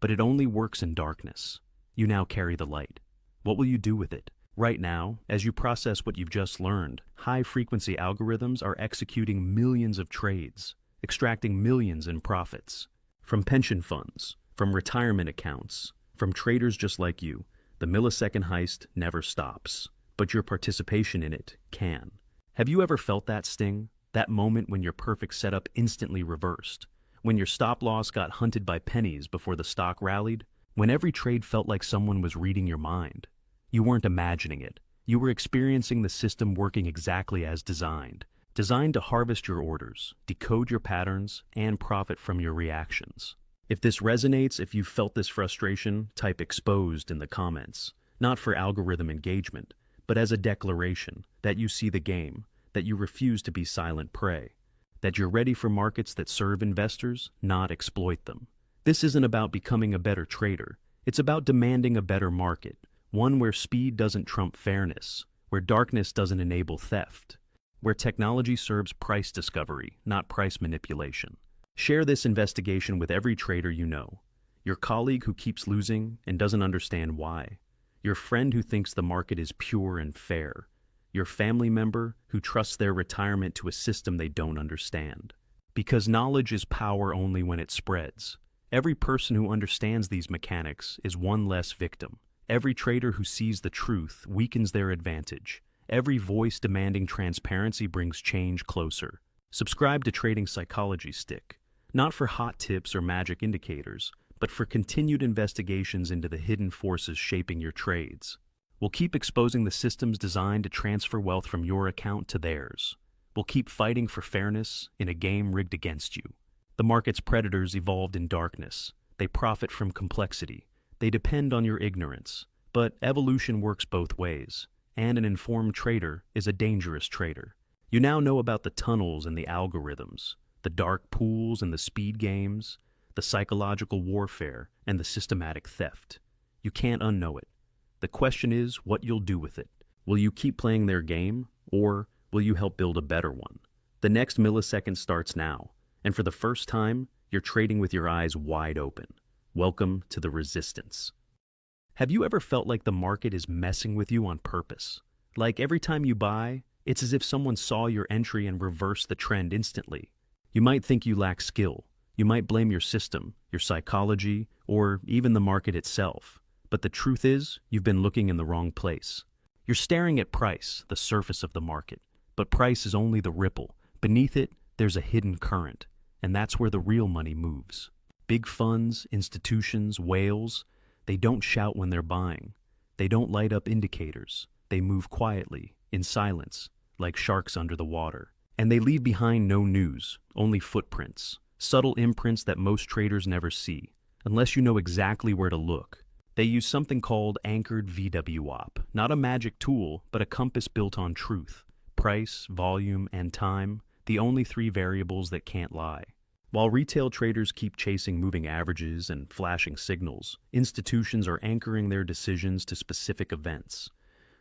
but it only works in darkness. You now carry the light. What will you do with it? Right now, as you process what you've just learned, high-frequency algorithms are executing millions of trades, extracting millions in profits. From pension funds, from retirement accounts, from traders just like you, the millisecond heist never stops, but your participation in it can. Have you ever felt that sting? That moment when your perfect setup instantly reversed? When your stop loss got hunted by pennies before the stock rallied? When every trade felt like someone was reading your mind? You weren't imagining it. You were experiencing the system working exactly as designed. Designed to harvest your orders, decode your patterns, and profit from your reactions. If this resonates, if you've felt this frustration, type exposed in the comments. Not for algorithm engagement, but as a declaration that you see the game, that you refuse to be silent prey, that you're ready for markets that serve investors, not exploit them. This isn't about becoming a better trader. It's about demanding a better market, one where speed doesn't trump fairness, where darkness doesn't enable theft, where technology serves price discovery, not price manipulation. Share this investigation with every trader you know, your colleague who keeps losing and doesn't understand why, your friend who thinks the market is pure and fair, your family member who trusts their retirement to a system they don't understand. Because knowledge is power only when it spreads. Every person who understands these mechanics is one less victim. Every trader who sees the truth weakens their advantage. Every voice demanding transparency brings change closer. Subscribe to Trading Psychology Stick, not for hot tips or magic indicators, but for continued investigations into the hidden forces shaping your trades. We'll keep exposing the systems designed to transfer wealth from your account to theirs. We'll keep fighting for fairness in a game rigged against you. The market's predators evolved in darkness. They profit from complexity. They depend on your ignorance. But evolution works both ways, and an informed trader is a dangerous trader. You now know about the tunnels and the algorithms, the dark pools and the speed games, the psychological warfare and the systematic theft. You can't unknow it. The question is what you'll do with it. Will you keep playing their game, or will you help build a better one? The next millisecond starts now, and for the first time, you're trading with your eyes wide open. Welcome to the resistance. Have you ever felt like the market is messing with you on purpose? Like every time you buy, it's as if someone saw your entry and reversed the trend instantly. You might think you lack skill. You might blame your system, your psychology, or even the market itself. But the truth is, you've been looking in the wrong place. You're staring at price, the surface of the market. But price is only the ripple. Beneath it, there's a hidden current. And that's where the real money moves. Big funds, institutions, whales, they don't shout when they're buying. They don't light up indicators. They move quietly, in silence, like sharks under the water. And they leave behind no news, only footprints, subtle imprints that most traders never see, unless you know exactly where to look. They use something called anchored VWAP, not a magic tool, but a compass built on truth. price, volume, and time, the only three variables that can't lie. While retail traders keep chasing moving averages and flashing signals, institutions are anchoring their decisions to specific events.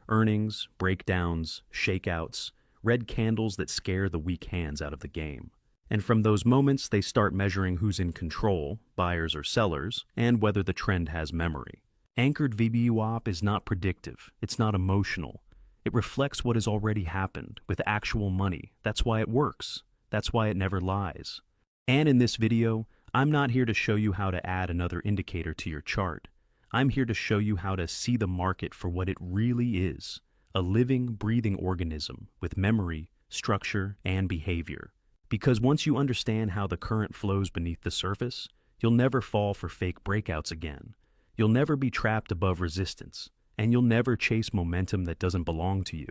Earnings, breakdowns, shakeouts, red candles that scare the weak hands out of the game. And from those moments, they start measuring who's in control, buyers or sellers, and whether the trend has memory. Anchored VWAP is not predictive, it's not emotional. It reflects what has already happened, with actual money. That's why it works. That's why it never lies. And in this video, I'm not here to show you how to add another indicator to your chart. I'm here to show you how to see the market for what it really is, a living, breathing organism with memory, structure, and behavior. Because once you understand how the current flows beneath the surface, you'll never fall for fake breakouts again. You'll never be trapped above resistance, and you'll never chase momentum that doesn't belong to you.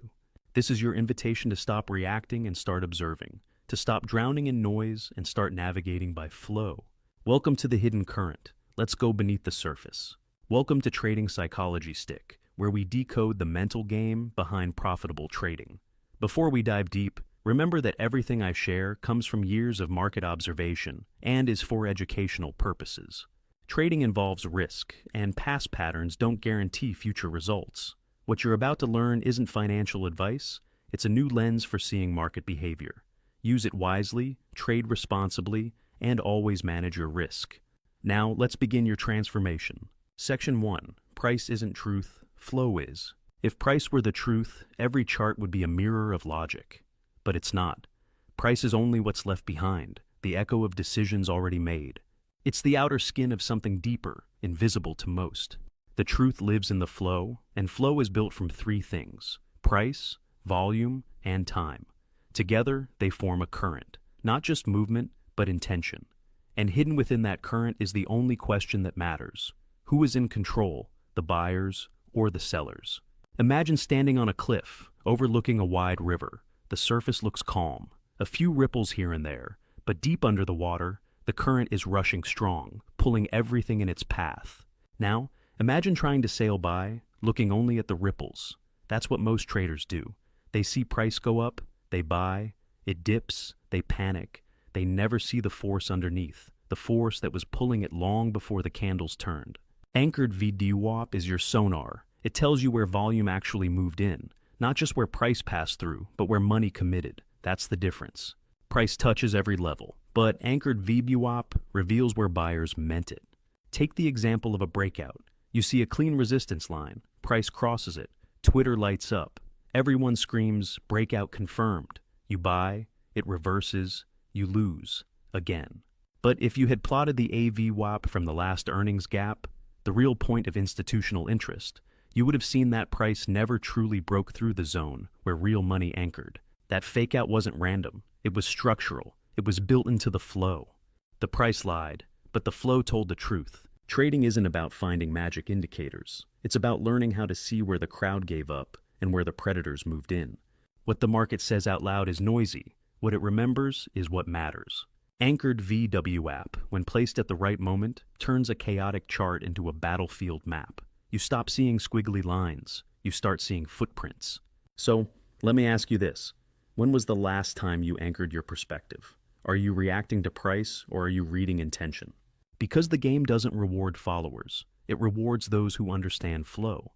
This is your invitation to stop reacting and start observing, to stop drowning in noise and start navigating by flow. Welcome to the hidden current. Let's go beneath the surface. Welcome to Trading Psychology Stick, where we decode the mental game behind profitable trading. Before we dive deep, remember that everything I share comes from years of market observation and is for educational purposes. Trading involves risk, and past patterns don't guarantee future results. What you're about to learn isn't financial advice, it's a new lens for seeing market behavior. Use it wisely, trade responsibly, and always manage your risk. Now, let's begin your transformation. Section 1. Price isn't truth, flow is. If price were the truth, every chart would be a mirror of logic. But it's not. Price is only what's left behind, the echo of decisions already made. It's the outer skin of something deeper, invisible to most. The truth lives in the flow, and flow is built from three things: price, volume, and time. Together, they form a current, not just movement, but intention. And hidden within that current is the only question that matters. Who is in control, the buyers or the sellers? Imagine standing on a cliff, overlooking a wide river. The surface looks calm, a few ripples here and there, but deep under the water, the current is rushing strong, pulling everything in its path. Now, imagine trying to sail by, looking only at the ripples. That's what most traders do. They see price go up, they buy, it dips, they panic. They never see the force underneath, the force that was pulling it long before the candles turned. Anchored VWAP is your sonar. It tells you where volume actually moved in, not just where price passed through, but where money committed. That's the difference. Price touches every level, but anchored VWAP reveals where buyers meant it. Take the example of a breakout. You see a clean resistance line, price crosses it, Twitter lights up. Everyone screams, breakout confirmed. You buy, it reverses, you lose, again. But if you had plotted the AVWAP from the last earnings gap, the real point of institutional interest, you would have seen that price never truly broke through the zone where real money anchored. That fakeout wasn't random, it was structural, it was built into the flow. The price lied, but the flow told the truth. Trading isn't about finding magic indicators, it's about learning how to see where the crowd gave up and where the predators moved in. What the market says out loud is noisy, what it remembers is what matters. Anchored VWAP, when placed at the right moment, turns a chaotic chart into a battlefield map. You stop seeing squiggly lines, you start seeing footprints. So, let me ask you this. When was the last time you anchored your perspective? Are you reacting to price or are you reading intention? Because the game doesn't reward followers, it rewards those who understand flow.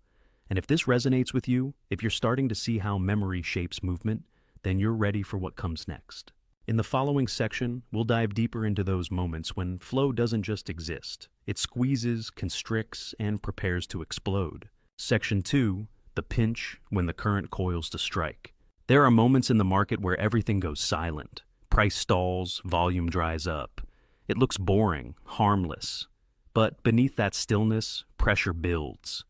And if this resonates with you, if you're starting to see how memory shapes movement, then you're ready for what comes next. In the following section, we'll dive deeper into those moments when flow doesn't just exist. It squeezes, constricts, and prepares to explode. Section 2, the pinch when the current coils to strike. There are moments in the market where everything goes silent. Price stalls, volume dries up. It looks boring, harmless. But beneath that stillness, pressure builds.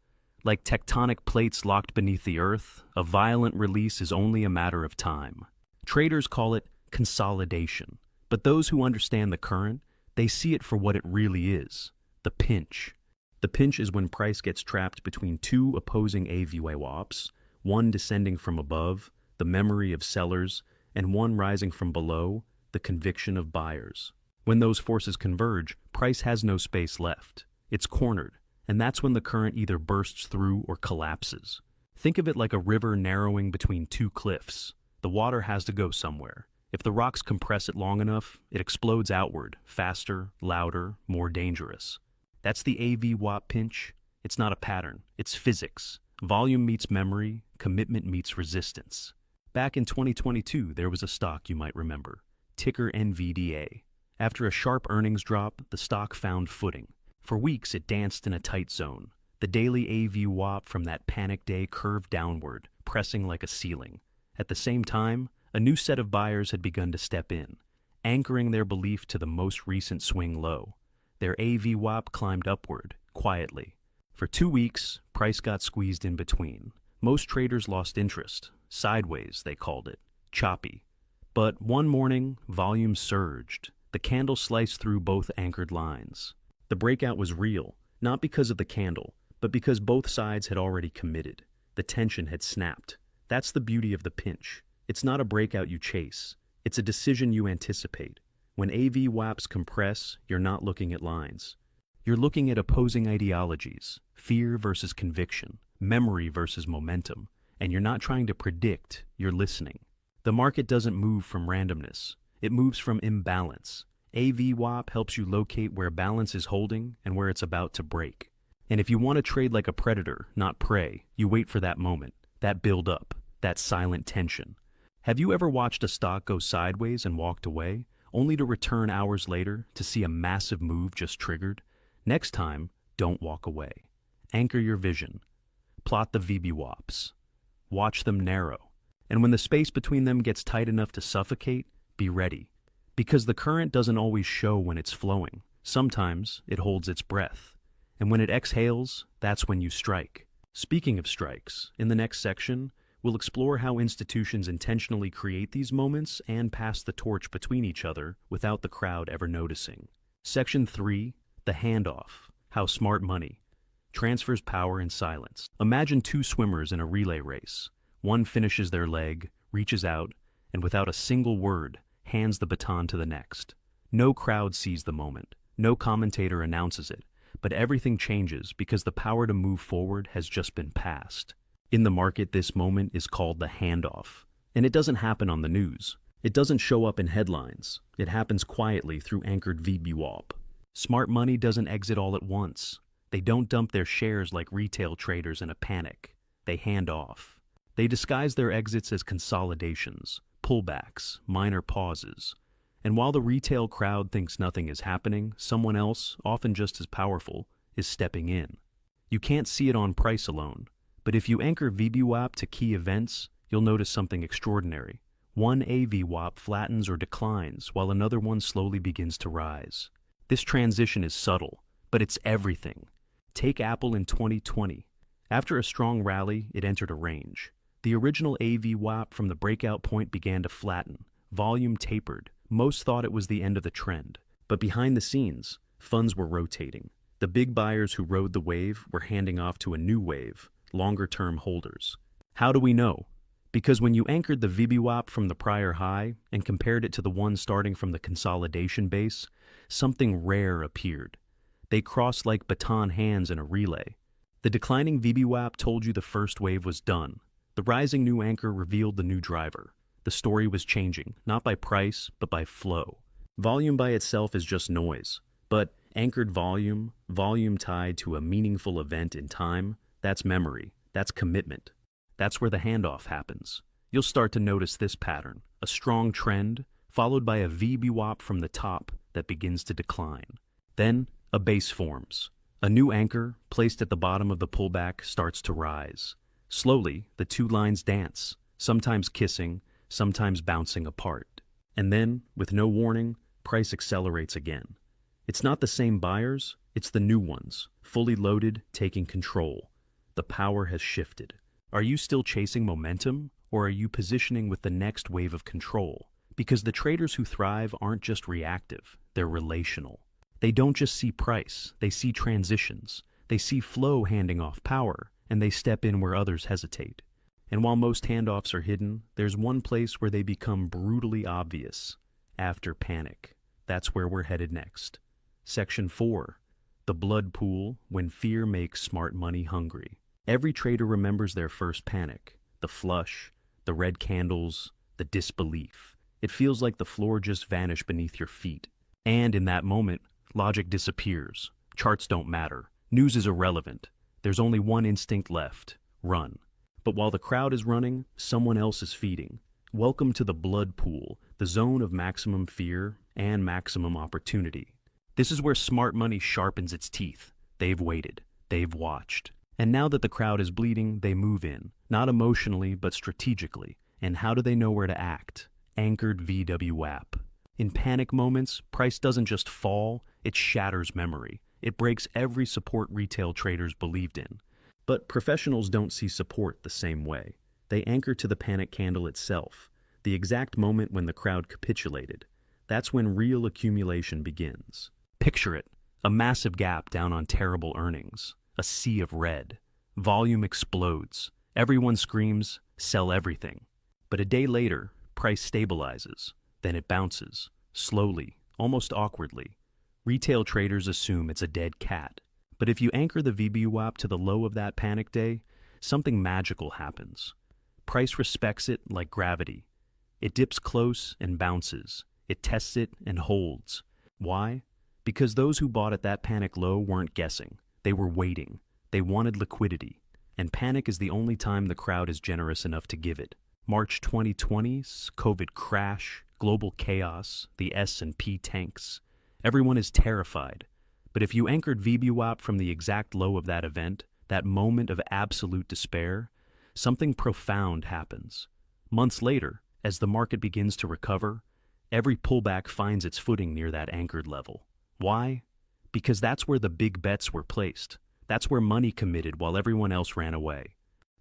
Like tectonic plates locked beneath the earth, a violent release is only a matter of time. Traders call it consolidation, but those who understand the current, they see it for what it really is, the pinch. The pinch is when price gets trapped between two opposing AVWAPs, one descending from above, the memory of sellers, and one rising from below, the conviction of buyers. When those forces converge, price has no space left. It's cornered, and that's when the current either bursts through or collapses. Think of it like a river narrowing between two cliffs. The water has to go somewhere. If the rocks compress it long enough, it explodes outward, faster, louder, more dangerous. That's the AV-WAP pinch. It's not a pattern, it's physics. Volume meets memory, commitment meets resistance. Back in 2022, there was a stock you might remember, ticker NVDA. After a sharp earnings drop, the stock found footing. For weeks, it danced in a tight zone. The daily AV-WAP from that panic day curved downward, pressing like a ceiling. At the same time, a new set of buyers had begun to step in, anchoring their belief to the most recent swing low. Their AV-WAP climbed upward, quietly. For 2 weeks, price got squeezed in between. Most traders lost interest. Sideways, they called it. Choppy. But one morning, volume surged. The candle sliced through both anchored lines. The breakout was real, not because of the candle, but because both sides had already committed. The tension had snapped. That's the beauty of the pinch. It's not a breakout you chase. It's a decision you anticipate. When AV-WAPs compress, you're not looking at lines. You're looking at opposing ideologies, fear versus conviction, memory versus momentum, and you're not trying to predict, you're listening. The market doesn't move from randomness. It moves from imbalance. AV-WAP helps you locate where balance is holding and where it's about to break. And if you want to trade like a predator, not prey, you wait for that moment, that build-up, that silent tension. Have you ever watched a stock go sideways and walked away, only to return hours later to see a massive move just triggered? Next time, don't walk away. Anchor your vision. Plot the VB-WAPs. Watch them narrow. And when the space between them gets tight enough to suffocate, be ready. Because the current doesn't always show when it's flowing. Sometimes it holds its breath. And when it exhales, that's when you strike. Speaking of strikes, in the next section, we'll explore how institutions intentionally create these moments and pass the torch between each other without the crowd ever noticing. Section 3, the handoff, how smart money transfers power in silence. Imagine 2 swimmers in a relay race. One finishes their leg, reaches out, and without a single word, hands the baton to the next. No crowd sees the moment. No commentator announces it. But everything changes because the power to move forward has just been passed. In the market, this moment is called the handoff. And it doesn't happen on the news. It doesn't show up in headlines. It happens quietly through anchored VB-WAP. Smart money doesn't exit all at once. They don't dump their shares like retail traders in a panic. They hand off. They disguise their exits as consolidations, pullbacks, minor pauses. And while the retail crowd thinks nothing is happening, someone else, often just as powerful, is stepping in. You can't see it on price alone, but if you anchor VB-WAP to key events, you'll notice something extraordinary. One AV-WAP flattens or declines, while another one slowly begins to rise. This transition is subtle, but it's everything. Take Apple in 2020. After a strong rally, it entered a range. The original AV-WAP from the breakout point began to flatten. Volume tapered. Most thought it was the end of the trend. But behind the scenes, funds were rotating. The big buyers who rode the wave were handing off to a new wave, longer-term holders. How do we know? Because when you anchored the VB-WAP from the prior high and compared it to the one starting from the consolidation base, something rare appeared. They crossed like baton hands in a relay. The declining VB-WAP told you the first wave was done. The rising new anchor revealed the new driver. The story was changing, not by price, but by flow. Volume by itself is just noise. But anchored volume, volume tied to a meaningful event in time, that's memory, that's commitment. That's where the handoff happens. You'll start to notice this pattern, a strong trend, followed by a VB-WAP from the top that begins to decline. Then, a base forms. A new anchor, placed at the bottom of the pullback, starts to rise. Slowly, the 2 lines dance, sometimes kissing, sometimes bouncing apart. And then, with no warning, price accelerates again. It's not the same buyers, it's the new ones, fully loaded, taking control. The power has shifted. Are you still chasing momentum, or are you positioning with the next wave of control? Because the traders who thrive aren't just reactive, they're relational. They don't just see price, they see transitions. They see flow handing off power, and they step in where others hesitate. And while most handoffs are hidden, there's one place where they become brutally obvious. After panic. That's where we're headed next. Section 4. The blood pool when fear makes smart money hungry. Every trader remembers their first panic. The flush, the red candles, the disbelief. It feels like the floor just vanished beneath your feet. And in that moment, logic disappears. Charts don't matter. News is irrelevant. There's only one instinct left: run. But while the crowd is running, someone else is feeding. Welcome to the blood pool, the zone of maximum fear and maximum opportunity. This is where smart money sharpens its teeth. They've waited. They've watched. And now that the crowd is bleeding, they move in, not emotionally, but strategically. And how do they know where to act? Anchored VWAP. In panic moments, price doesn't just fall, it shatters memory. It breaks every support retail traders believed in. But professionals don't see support the same way. They anchor to the panic candle itself, the exact moment when the crowd capitulated. That's when real accumulation begins. Picture it, a massive gap down on terrible earnings, a sea of red. Volume explodes. Everyone screams, sell everything. But a day later, price stabilizes. Then it bounces, slowly, almost awkwardly. Retail traders assume it's a dead cat. But if you anchor the VWAP to the low of that panic day, something magical happens. Price respects it like gravity. It dips close and bounces. It tests it and holds. Why? Because those who bought at that panic low weren't guessing. They were waiting. They wanted liquidity. And panic is the only time the crowd is generous enough to give it. March 2020's COVID crash, global chaos, the S&P tanks. Everyone is terrified. But if you anchored VWAP from the exact low of that event, that moment of absolute despair, something profound happens. Months later, as the market begins to recover, every pullback finds its footing near that anchored level. Why? Because that's where the big bets were placed. That's where money committed while everyone else ran away.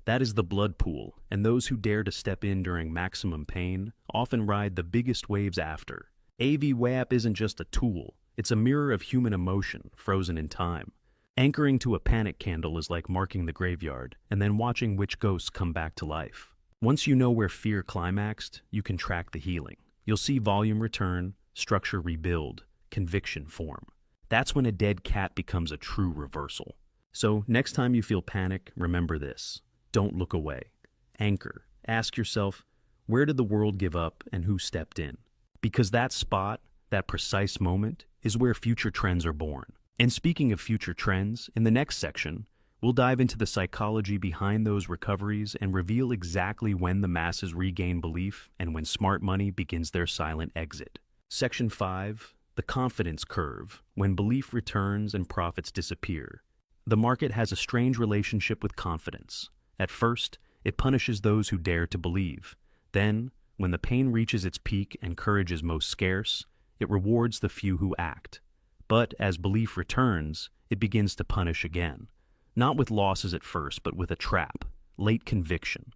That is the blood pool, and those who dare to step in during maximum pain often ride the biggest waves after. VWAP isn't just a tool. It's a mirror of human emotion, frozen in time. Anchoring to a panic candle is like marking the graveyard, and then watching which ghosts come back to life. Once you know where fear climaxed, you can track the healing. You'll see volume return, structure rebuild, conviction form. That's when a dead cat becomes a true reversal. So, next time you feel panic, remember this. Don't look away. Anchor. Ask yourself, where did the world give up and who stepped in? Because that spot, that precise moment, is where future trends are born. And speaking of future trends, in the next section, we'll dive into the psychology behind those recoveries and reveal exactly when the masses regain belief and when smart money begins their silent exit. Section 5, the confidence curve, when belief returns and profits disappear. The market has a strange relationship with confidence. At first, it punishes those who dare to believe. Then, when the pain reaches its peak and courage is most scarce, it rewards the few who act. But as belief returns, it begins to punish again. Not with losses at first, but with a trap, late conviction.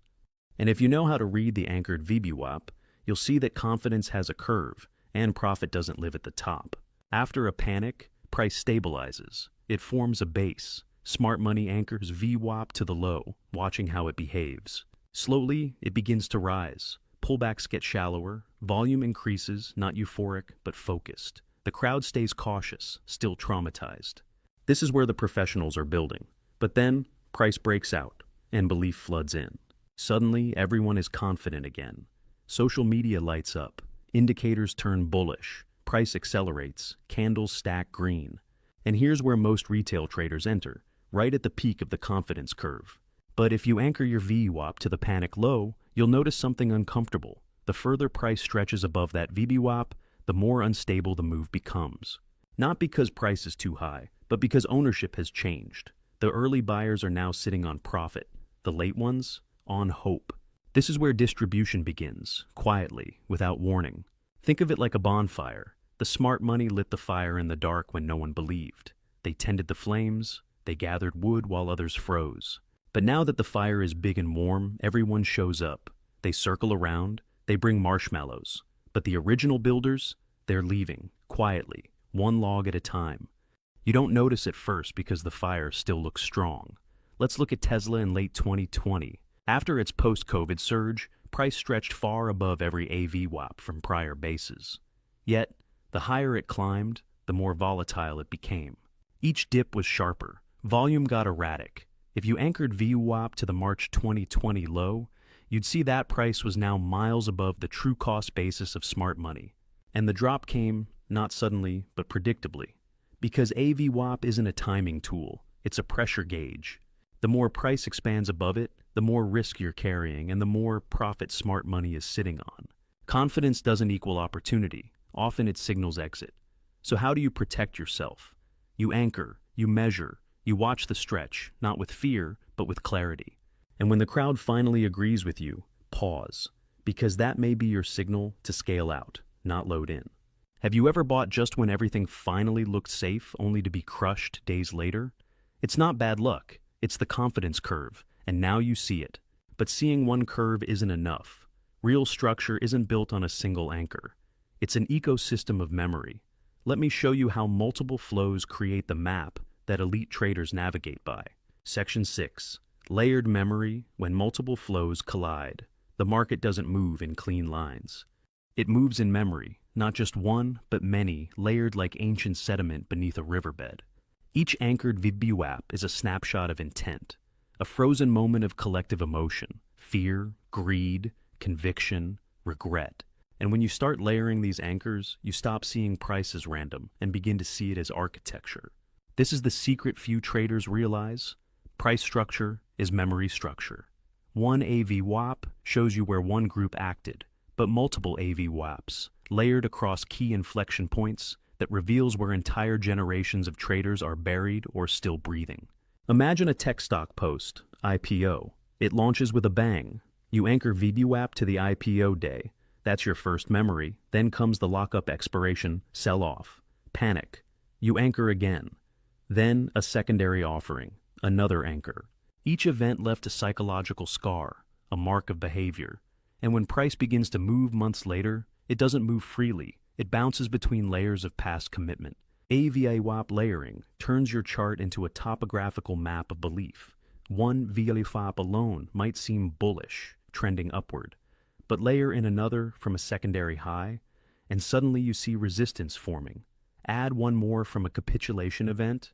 And if you know how to read the anchored VWAP, you'll see that confidence has a curve, and profit doesn't live at the top. After a panic, price stabilizes. It forms a base. Smart money anchors VWAP to the low, watching how it behaves. Slowly, it begins to rise. Pullbacks get shallower, volume increases, not euphoric, but focused. The crowd stays cautious, still traumatized. This is where the professionals are building. But then, price breaks out, and belief floods in. Suddenly, everyone is confident again. Social media lights up. Indicators turn bullish. Price accelerates. Candles stack green. And here's where most retail traders enter, right at the peak of the confidence curve. But if you anchor your VWAP to the panic low, you'll notice something uncomfortable. The further price stretches above that VWAP, the more unstable the move becomes. Not because price is too high, but because ownership has changed. The early buyers are now sitting on profit. The late ones, on hope. This is where distribution begins, quietly, without warning. Think of it like a bonfire. The smart money lit the fire in the dark when no one believed. They tended the flames, they gathered wood while others froze. But now that the fire is big and warm, everyone shows up. They circle around, they bring marshmallows. But the original builders, they're leaving, quietly, one log at a time. You don't notice at first because the fire still looks strong. Let's look at Tesla in late 2020. After its post-COVID surge, price stretched far above every VWAP from prior bases. Yet, the higher it climbed, the more volatile it became. Each dip was sharper. Volume got erratic. If you anchored VWAP to the March 2020 low, you'd see that price was now miles above the true cost basis of smart money. And the drop came, not suddenly, but predictably. Because AVWAP isn't a timing tool, it's a pressure gauge. The more price expands above it, the more risk you're carrying and the more profit smart money is sitting on. Confidence doesn't equal opportunity. Often it signals exit. So how do you protect yourself? You anchor, you measure, you watch the stretch, not with fear, but with clarity. And when the crowd finally agrees with you, pause, because that may be your signal to scale out, not load in. Have you ever bought just when everything finally looked safe, only to be crushed days later? It's not bad luck, it's the confidence curve, and now you see it. But seeing one curve isn't enough. Real structure isn't built on a single anchor. It's an ecosystem of memory. Let me show you how multiple flows create the map that elite traders navigate by. Section 6. Layered memory. When multiple flows collide, the market doesn't move in clean lines. It moves in memory, not just one, but many, layered like ancient sediment beneath a riverbed. Each anchored VWAP is a snapshot of intent, a frozen moment of collective emotion, fear, greed, conviction, regret. And when you start layering these anchors, you stop seeing price as random and begin to see it as architecture. This is the secret few traders realize. Price structure is memory structure. One AVWAP shows you where one group acted, but multiple AVWAPs, layered across key inflection points, that reveals where entire generations of traders are buried or still breathing. Imagine a tech stock post, IPO. It launches with a bang. You anchor VWAP to the IPO day. That's your first memory. Then comes the lockup expiration, sell-off, panic. You anchor again. Then a secondary offering, another anchor. Each event left a psychological scar, a mark of behavior. And when price begins to move months later, it doesn't move freely. It bounces between layers of past commitment. AVWAP layering turns your chart into a topographical map of belief. One VWAP alone might seem bullish, trending upward. But layer in another from a secondary high, and suddenly you see resistance forming. Add one more from a capitulation event,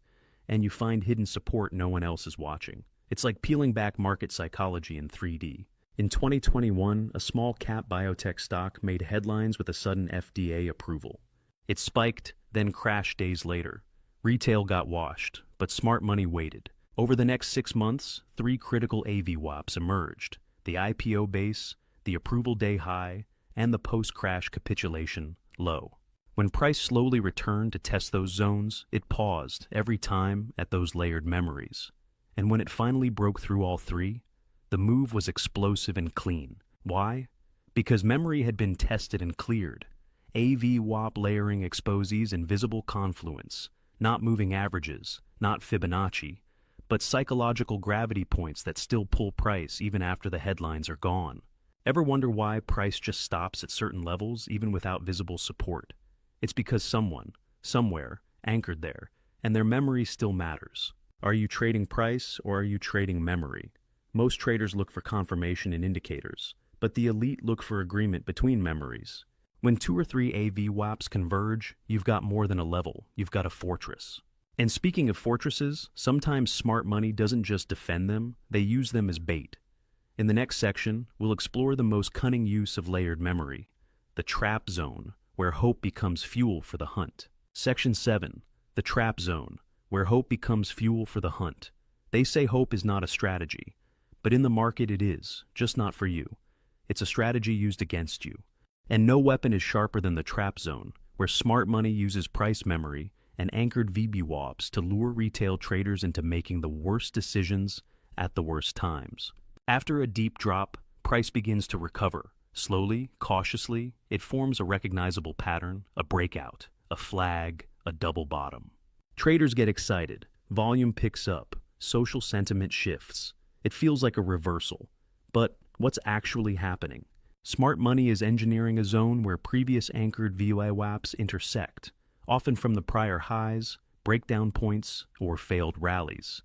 and you find hidden support no one else is watching. It's like peeling back market psychology in 3D. In 2021, a small cap biotech stock made headlines with a sudden FDA approval. It spiked, then crashed days later. Retail got washed, but smart money waited. Over the next 6 months, 3 critical AVWAPs emerged: the IPO base, the approval day high, and the post-crash capitulation low. When price slowly returned to test those zones, it paused every time at those layered memories. And when it finally broke through all 3, the move was explosive and clean. Why? Because memory had been tested and cleared. AVWAP layering exposes invisible confluence, not moving averages, not Fibonacci, but psychological gravity points that still pull price even after the headlines are gone. Ever wonder why price just stops at certain levels even without visible support? It's because someone, somewhere, anchored there, and their memory still matters. Are you trading price or are you trading memory? Most traders look for confirmation in indicators, but the elite look for agreement between memories. When 2 or 3 AVWAPs converge, you've got more than a level, you've got a fortress. And speaking of fortresses, sometimes smart money doesn't just defend them, they use them as bait. In the next section, we'll explore the most cunning use of layered memory, the trap zone, where hope becomes fuel for the hunt. Section 7, the trap zone, where hope becomes fuel for the hunt. They say hope is not a strategy, but in the market it is, just not for you. It's a strategy used against you. And no weapon is sharper than the trap zone, where smart money uses price memory and anchored VWAPs to lure retail traders into making the worst decisions at the worst times. After a deep drop, price begins to recover. Slowly, cautiously, it forms a recognizable pattern, a breakout, a flag, a double bottom. Traders get excited, volume picks up, social sentiment shifts. It feels like a reversal. But what's actually happening? Smart money is engineering a zone where previous anchored VWAPs intersect, often from the prior highs, breakdown points, or failed rallies.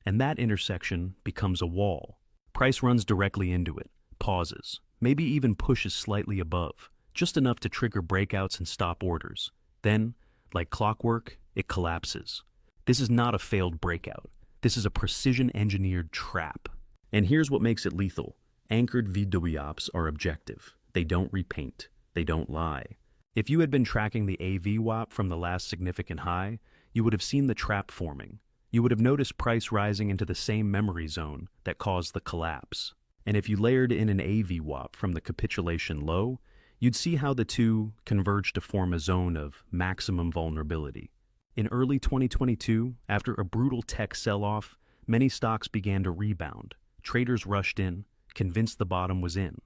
And that intersection becomes a wall. Price runs directly into it, pauses, maybe even pushes slightly above, just enough to trigger breakouts and stop orders. Then, like clockwork, it collapses. This is not a failed breakout. This is a precision-engineered trap. And here's what makes it lethal. Anchored VWAPs are objective. They don't repaint. They don't lie. If you had been tracking the AVWAP from the last significant high, you would have seen the trap forming. You would have noticed price rising into the same memory zone that caused the collapse. And if you layered in an AVWAP from the capitulation low, you'd see how the two converge to form a zone of maximum vulnerability. In early 2022, after a brutal tech sell-off, many stocks began to rebound. Traders rushed in, convinced the bottom was in.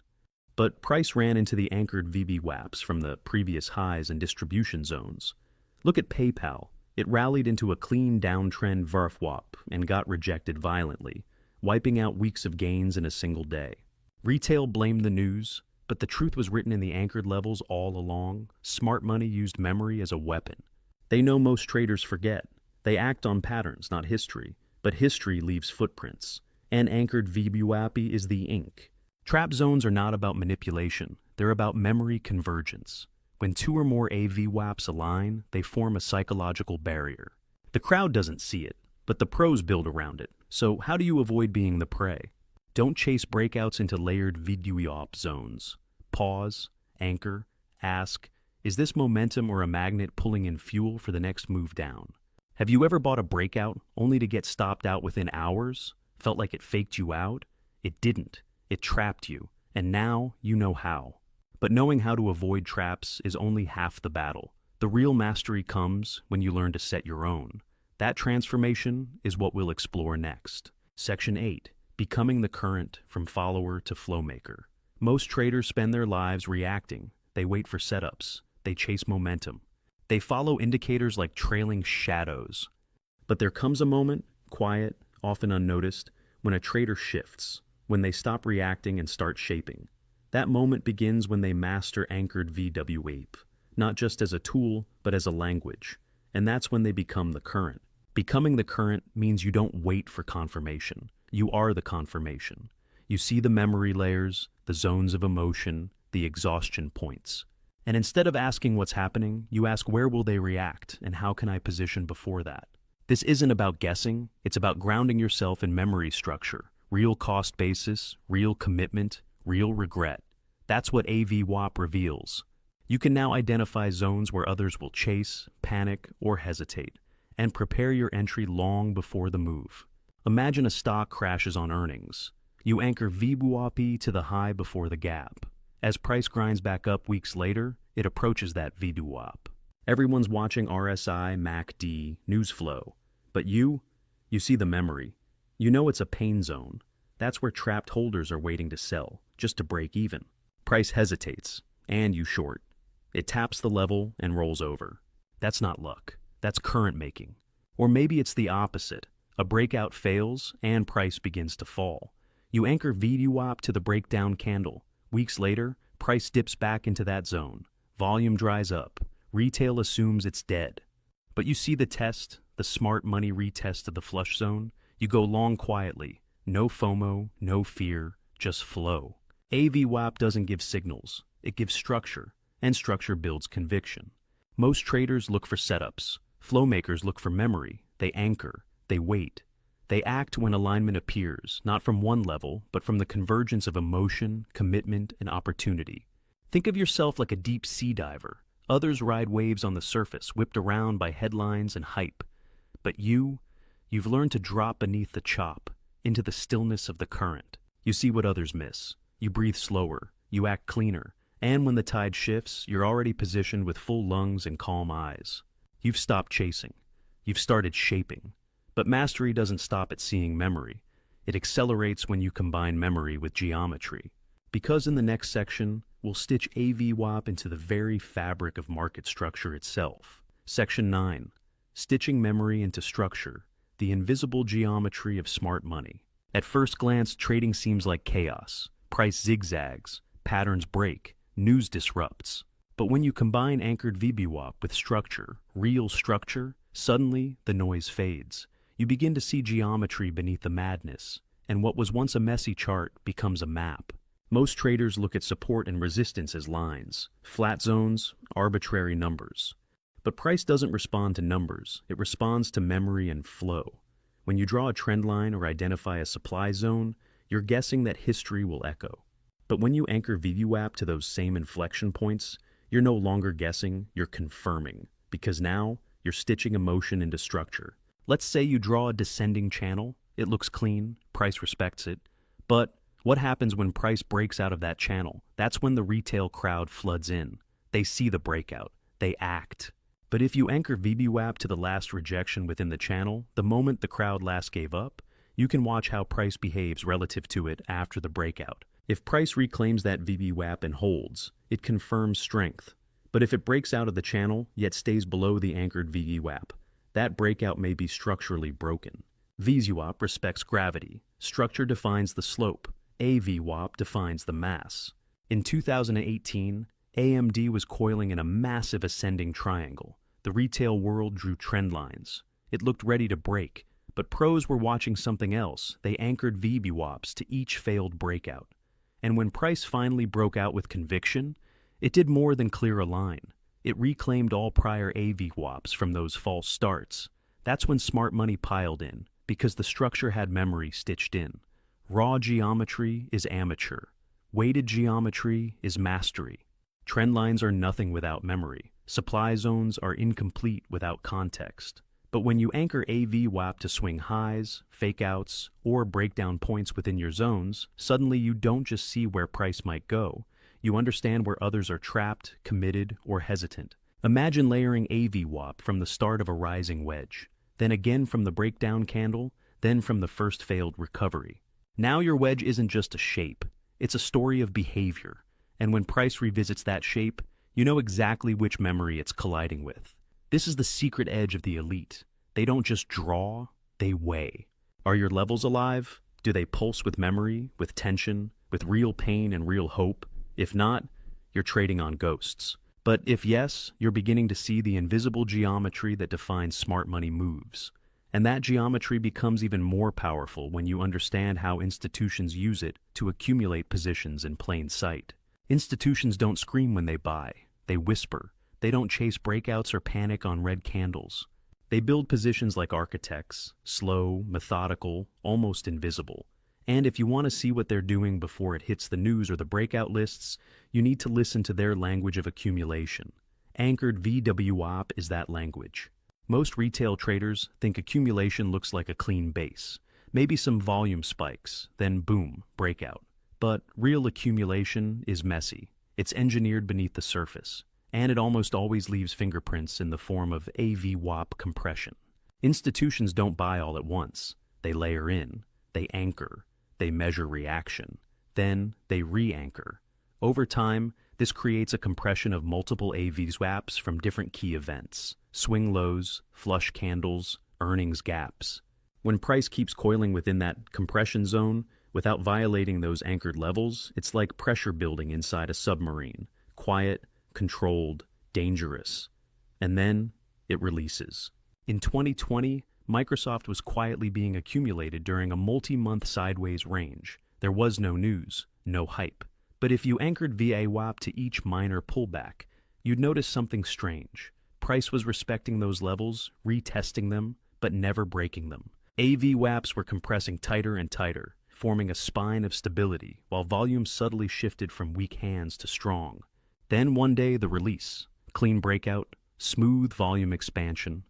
But price ran into the anchored VWAPs from the previous highs and distribution zones. Look at PayPal. It rallied into a clean downtrend VWAP and got rejected violently, wiping out weeks of gains in a single day. Retail blamed the news, but the truth was written in the anchored levels all along. Smart money used memory as a weapon. They know most traders forget. They act on patterns, not history, but history leaves footprints. And anchored VWAP is the ink. Trap zones are not about manipulation. They're about memory convergence. When two or more AVWAPs align, they form a psychological barrier. The crowd doesn't see it, but the pros build around it. So how do you avoid being the prey? Don't chase breakouts into layered VWAP zones. Pause, anchor, ask, is this momentum or a magnet pulling in fuel for the next move down? Have you ever bought a breakout only to get stopped out within hours? Felt like it faked you out? It didn't. It trapped you, and now you know how. But knowing how to avoid traps is only half the battle. The real mastery comes when you learn to set your own. That transformation is what we'll explore next. Section 8. Becoming the current from follower to flow maker. Most traders spend their lives reacting. They wait for setups. They chase momentum. They follow indicators like trailing shadows. But there comes a moment, quiet, often unnoticed, when a trader shifts. When they stop reacting and start shaping. That moment begins when they master anchored VWAP, not just as a tool, but as a language. And that's when they become the current. Becoming the current means you don't wait for confirmation. You are the confirmation. You see the memory layers, the zones of emotion, the exhaustion points. And instead of asking what's happening, you ask where will they react and how can I position before that? This isn't about guessing, it's about grounding yourself in memory structure. Real cost basis, real commitment, real regret. That's what AVWAP reveals. You can now identify zones where others will chase, panic, or hesitate, and prepare your entry long before the move. Imagine a stock crashes on earnings. You anchor VWAP to the high before the gap. As price grinds back up weeks later, it approaches that VWAP. Everyone's watching RSI, MACD, news flow. But you see the memory. You know it's a pain zone. That's where trapped holders are waiting to sell, just to break even. Price hesitates, and you short. It taps the level and rolls over. That's not luck. That's current making. Or maybe it's the opposite. A breakout fails, and price begins to fall. You anchor VWAP to the breakdown candle. Weeks later, price dips back into that zone. Volume dries up. Retail assumes it's dead. But you see the test, the smart money retest of the flush zone. You go long quietly. No FOMO, no fear, just flow. AVWAP doesn't give signals. It gives structure, and structure builds conviction. Most traders look for setups. Flow makers look for memory. They anchor. They wait. They act when alignment appears, not from one level, but from the convergence of emotion, commitment, and opportunity. Think of yourself like a deep sea diver. Others ride waves on the surface, whipped around by headlines and hype. But you've learned to drop beneath the chop, into the stillness of the current. You see what others miss. You breathe slower. You act cleaner. And when the tide shifts, you're already positioned with full lungs and calm eyes. You've stopped chasing. You've started shaping. But mastery doesn't stop at seeing memory. It accelerates when you combine memory with geometry. Because in the next section, we'll stitch AVWAP into the very fabric of market structure itself. Section 9. Stitching memory into structure. The invisible geometry of smart money. At first glance, trading seems like chaos. Price zigzags, patterns break, news disrupts. But when you combine anchored VWAP with structure, real structure, suddenly the noise fades. You begin to see geometry beneath the madness, and what was once a messy chart becomes a map. Most traders look at support and resistance as lines, flat zones, arbitrary numbers. But price doesn't respond to numbers, it responds to memory and flow. When you draw a trend line or identify a supply zone, You're guessing that history will echo. But when you anchor VWAP to those same inflection points, you're no longer guessing, you're confirming, because now you're stitching emotion into structure. Let's say you draw a descending channel. It looks clean, price respects it. But what happens when price breaks out of that channel? That's when the retail crowd floods in. They see the breakout. They act. But if you anchor VWAP to the last rejection within the channel, the moment the crowd last gave up, you can watch how price behaves relative to it after the breakout. If price reclaims that VWAP and holds, it confirms strength. But if it breaks out of the channel, yet stays below the anchored VWAP, that breakout may be structurally broken. VWAP respects gravity. Structure defines the slope. AVWAP defines the mass. In 2018, AMD was coiling in a massive ascending triangle. The retail world drew trend lines. It looked ready to break, but pros were watching something else. They anchored VWAPs to each failed breakout. And when price finally broke out with conviction, it did more than clear a line. It reclaimed all prior AVWAPs from those false starts. That's when smart money piled in, because the structure had memory stitched in. Raw geometry is amateur. Weighted geometry is mastery. Trend lines are nothing without memory. Supply zones are incomplete without context. But when you anchor AVWAP to swing highs, fakeouts, or breakdown points within your zones, suddenly you don't just see where price might go. You understand where others are trapped, committed, or hesitant. Imagine layering AVWAP from the start of a rising wedge, then again from the breakdown candle, then from the first failed recovery. Now your wedge isn't just a shape, it's a story of behavior. And when price revisits that shape, you know exactly which memory it's colliding with. This is the secret edge of the elite. They don't just draw, they weigh. Are your levels alive? Do they pulse with memory, with tension, with real pain and real hope? If not, you're trading on ghosts. But if yes, you're beginning to see the invisible geometry that defines smart money moves. And that geometry becomes even more powerful when you understand how institutions use it to accumulate positions in plain sight. Institutions don't scream when they buy. They whisper. They don't chase breakouts or panic on red candles. They build positions like architects, slow, methodical, almost invisible. And if you want to see what they're doing before it hits the news or the breakout lists, you need to listen to their language of accumulation. Anchored VWAP is that language. Most retail traders think accumulation looks like a clean base, maybe some volume spikes, then boom, breakout. But real accumulation is messy. It's engineered beneath the surface, and it almost always leaves fingerprints in the form of AVWAP compression. Institutions don't buy all at once. They layer in, they anchor, they measure reaction, then they re-anchor. Over time, this creates a compression of multiple AVWAPs from different key events, swing lows, flush candles, earnings gaps. When price keeps coiling within that compression zone, without violating those anchored levels, it's like pressure building inside a submarine, quiet, controlled, dangerous. And then it releases. In 2020, Microsoft was quietly being accumulated during a multi-month sideways range. There was no news, no hype. But if you anchored VWAP to each minor pullback, you'd notice something strange. Price was respecting those levels, retesting them, but never breaking them. AVWAPs were compressing tighter and tighter, forming a spine of stability, while volume subtly shifted from weak hands to strong. Then one day, the release. Clean breakout, smooth volume expansion,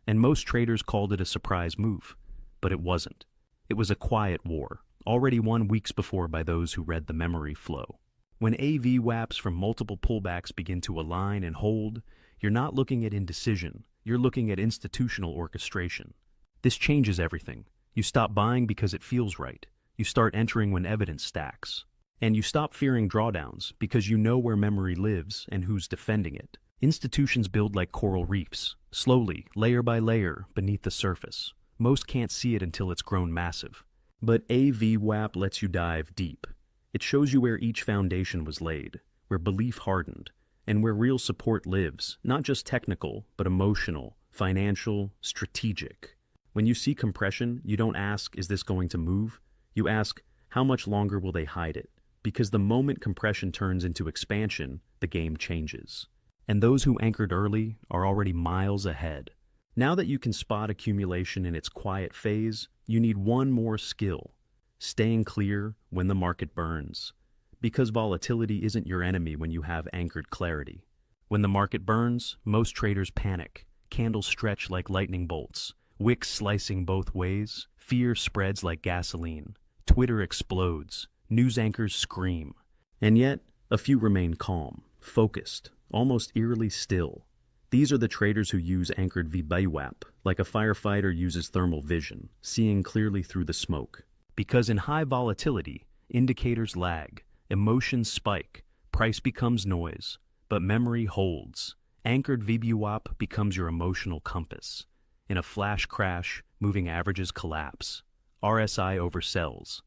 and most traders called it a surprise move. But it wasn't. It was a quiet war, already won weeks before by those who read the memory flow. When AVWAPs from multiple pullbacks begin to align and hold, you're not looking at indecision, you're looking at institutional orchestration. This changes everything. You stop buying because it feels right. You start entering when evidence stacks. And you stop fearing drawdowns because you know where memory lives and who's defending it. Institutions build like coral reefs, slowly, layer by layer, beneath the surface. Most can't see it until it's grown massive. But AVWAP lets you dive deep. It shows you where each foundation was laid, where belief hardened, and where real support lives, not just technical, but emotional, financial, strategic. When you see compression, you don't ask, is this going to move? You ask, how much longer will they hide it? Because the moment compression turns into expansion, the game changes. And those who anchored early are already miles ahead. Now that you can spot accumulation in its quiet phase, you need one more skill. staying clear when the market burns. Because volatility isn't your enemy when you have anchored clarity. When the market burns, most traders panic. Candles stretch like lightning bolts. Wicks slicing both ways. Fear spreads like gasoline. Twitter explodes. News anchors scream. And yet, a few remain calm, focused, almost eerily still. These are the traders who use anchored VWAP, like a firefighter uses thermal vision, seeing clearly through the smoke. Because in high volatility, indicators lag, emotions spike, price becomes noise, but memory holds. Anchored VWAP becomes your emotional compass. In a flash crash, moving averages collapse. RSI oversells.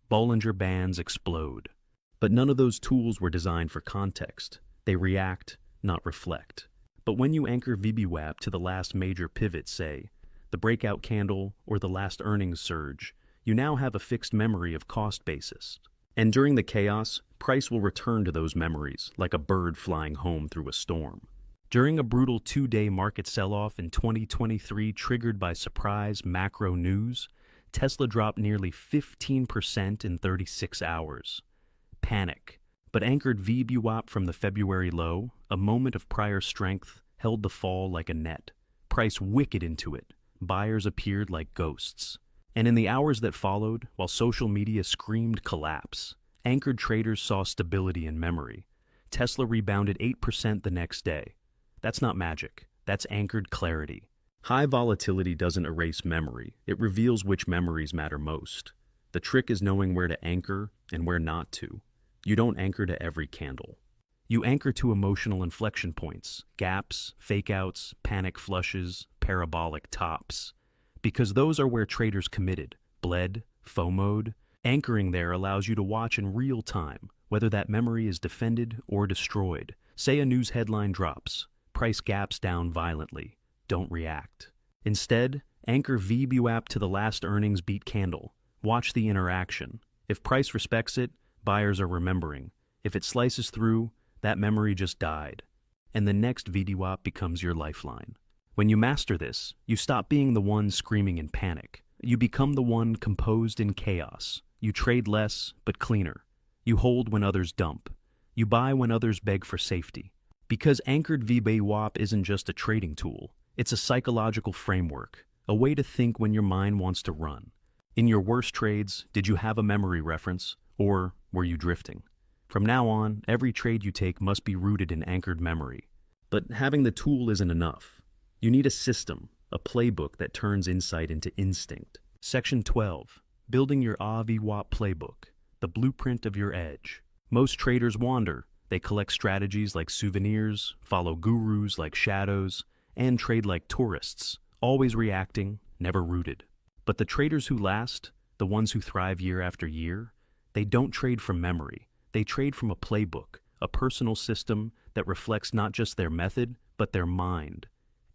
Bollinger Bands explode. But none of those tools were designed for context. They react, not reflect. But when you anchor VWAP to the last major pivot, say, the breakout candle or the last earnings surge, you now have a fixed memory of cost basis. And during the chaos, price will return to those memories like a bird flying home through a storm. During a brutal 2-day market sell-off in 2023 triggered by surprise macro news, Tesla dropped nearly 15% in 36 hours. Panic. But anchored VWAP from the February low, a moment of prior strength, held the fall like a net. Price wicked into it. Buyers appeared like ghosts. And in the hours that followed, while social media screamed collapse, anchored traders saw stability in memory. Tesla rebounded 8% the next day. That's not magic. That's anchored clarity. High volatility doesn't erase memory. It reveals which memories matter most. The trick is knowing where to anchor and where not to. You don't anchor to every candle. You anchor to emotional inflection points, gaps, fake-outs, panic flushes, parabolic tops. Because those are where traders committed, bled, FOMO'd. Anchoring there allows you to watch in real time, whether that memory is defended or destroyed. Say a news headline drops, price gaps down violently. Don't react. Instead, anchor VWAP to the last earnings beat candle. Watch the interaction. If price respects it, buyers are remembering. If it slices through, that memory just died. And the next VWAP becomes your lifeline. When you master this, you stop being the one screaming in panic. You become the one composed in chaos. You trade less, but cleaner. You hold when others dump. You buy when others beg for safety. Because anchored VWAP isn't just a trading tool. It's a psychological framework, a way to think when your mind wants to run. In your worst trades, did you have a memory reference, or were you drifting? From now on, every trade you take must be rooted in anchored memory. But having the tool isn't enough. You need a system, a playbook that turns insight into instinct. Section 12. Building your VWAP playbook, the blueprint of your edge. Most traders wander. They collect strategies like souvenirs, follow gurus like shadows, and trade like tourists, always reacting, never rooted. But the traders who last, the ones who thrive year after year, they don't trade from memory. They trade from a playbook, a personal system that reflects not just their method, but their mind.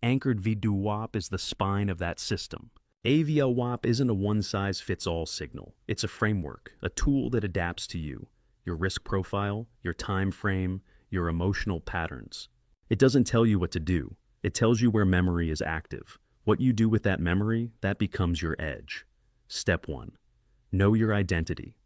Anchored VWAP is the spine of that system. VWAP isn't a one-size-fits-all signal. It's a framework, a tool that adapts to you, your risk profile, your time frame, your emotional patterns. It doesn't tell you what to do. It tells you where memory is active. What you do with that memory, that becomes your edge. Step 1. Know your identity.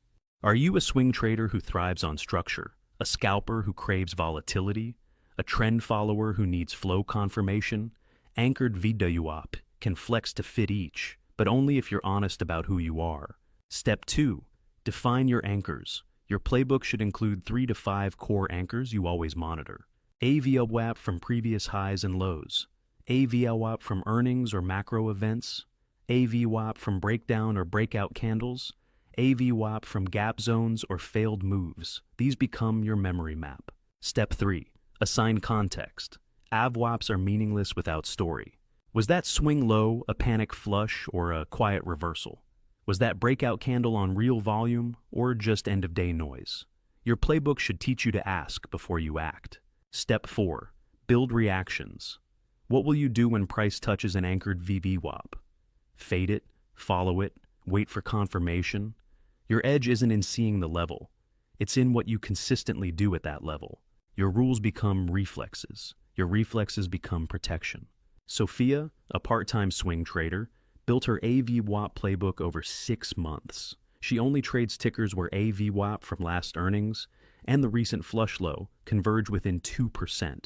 Are you a swing trader who thrives on structure, a scalper who craves volatility, a trend follower who needs flow confirmation? Anchored VWAP can flex to fit each, but only if you're honest about who you are. Step 2. Define your anchors. Your playbook should include 3 to 5 core anchors you always monitor. VWAP from previous highs and lows. VWAP from earnings or macro events. VWAP from breakdown or breakout candles. VWAP from gap zones or failed moves. These become your memory map. Step 3. Assign context. VWAPs are meaningless without story. Was that swing low a panic flush or a quiet reversal? Was that breakout candle on real volume or just end-of-day noise? Your playbook should teach you to ask before you act. Step 4. Build reactions. What will you do when price touches an anchored VWAP? Fade it, follow it, wait for confirmation. Your edge isn't in seeing the level. It's in what you consistently do at that level. Your rules become reflexes. Your reflexes become protection. Sophia, a part-time swing trader, built her VWAP playbook over 6 months. She only trades tickers where AVWAP from last earnings and the recent flush low converge within 2%.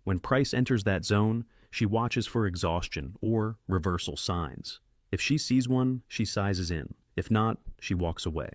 When price enters that zone, she watches for exhaustion or reversal signs. If she sees one, she sizes in. If not, she walks away.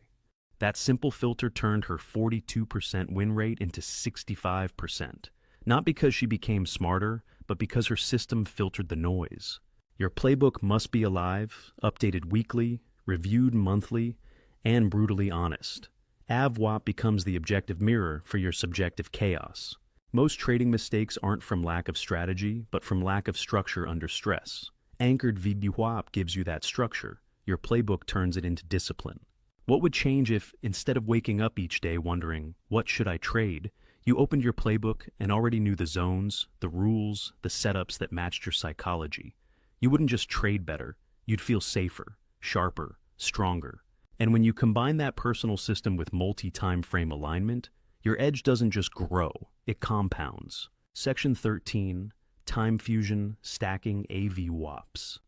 That simple filter turned her 42% win rate into 65%. Not because she became smarter, but because her system filtered the noise. Your playbook must be alive, updated weekly, reviewed monthly, and brutally honest. AVWAP becomes the objective mirror for your subjective chaos. Most trading mistakes aren't from lack of strategy, but from lack of structure under stress. Anchored VWAP gives you that structure. Your playbook turns it into discipline. What would change if, instead of waking up each day wondering, what should I trade, you opened your playbook and already knew the zones, the rules, the setups that matched your psychology? You wouldn't just trade better, you'd feel safer, sharper, stronger. And when you combine that personal system with multi-time frame alignment, your edge doesn't just grow, it compounds. Section 13, Time Fusion Stacking AVWAPs.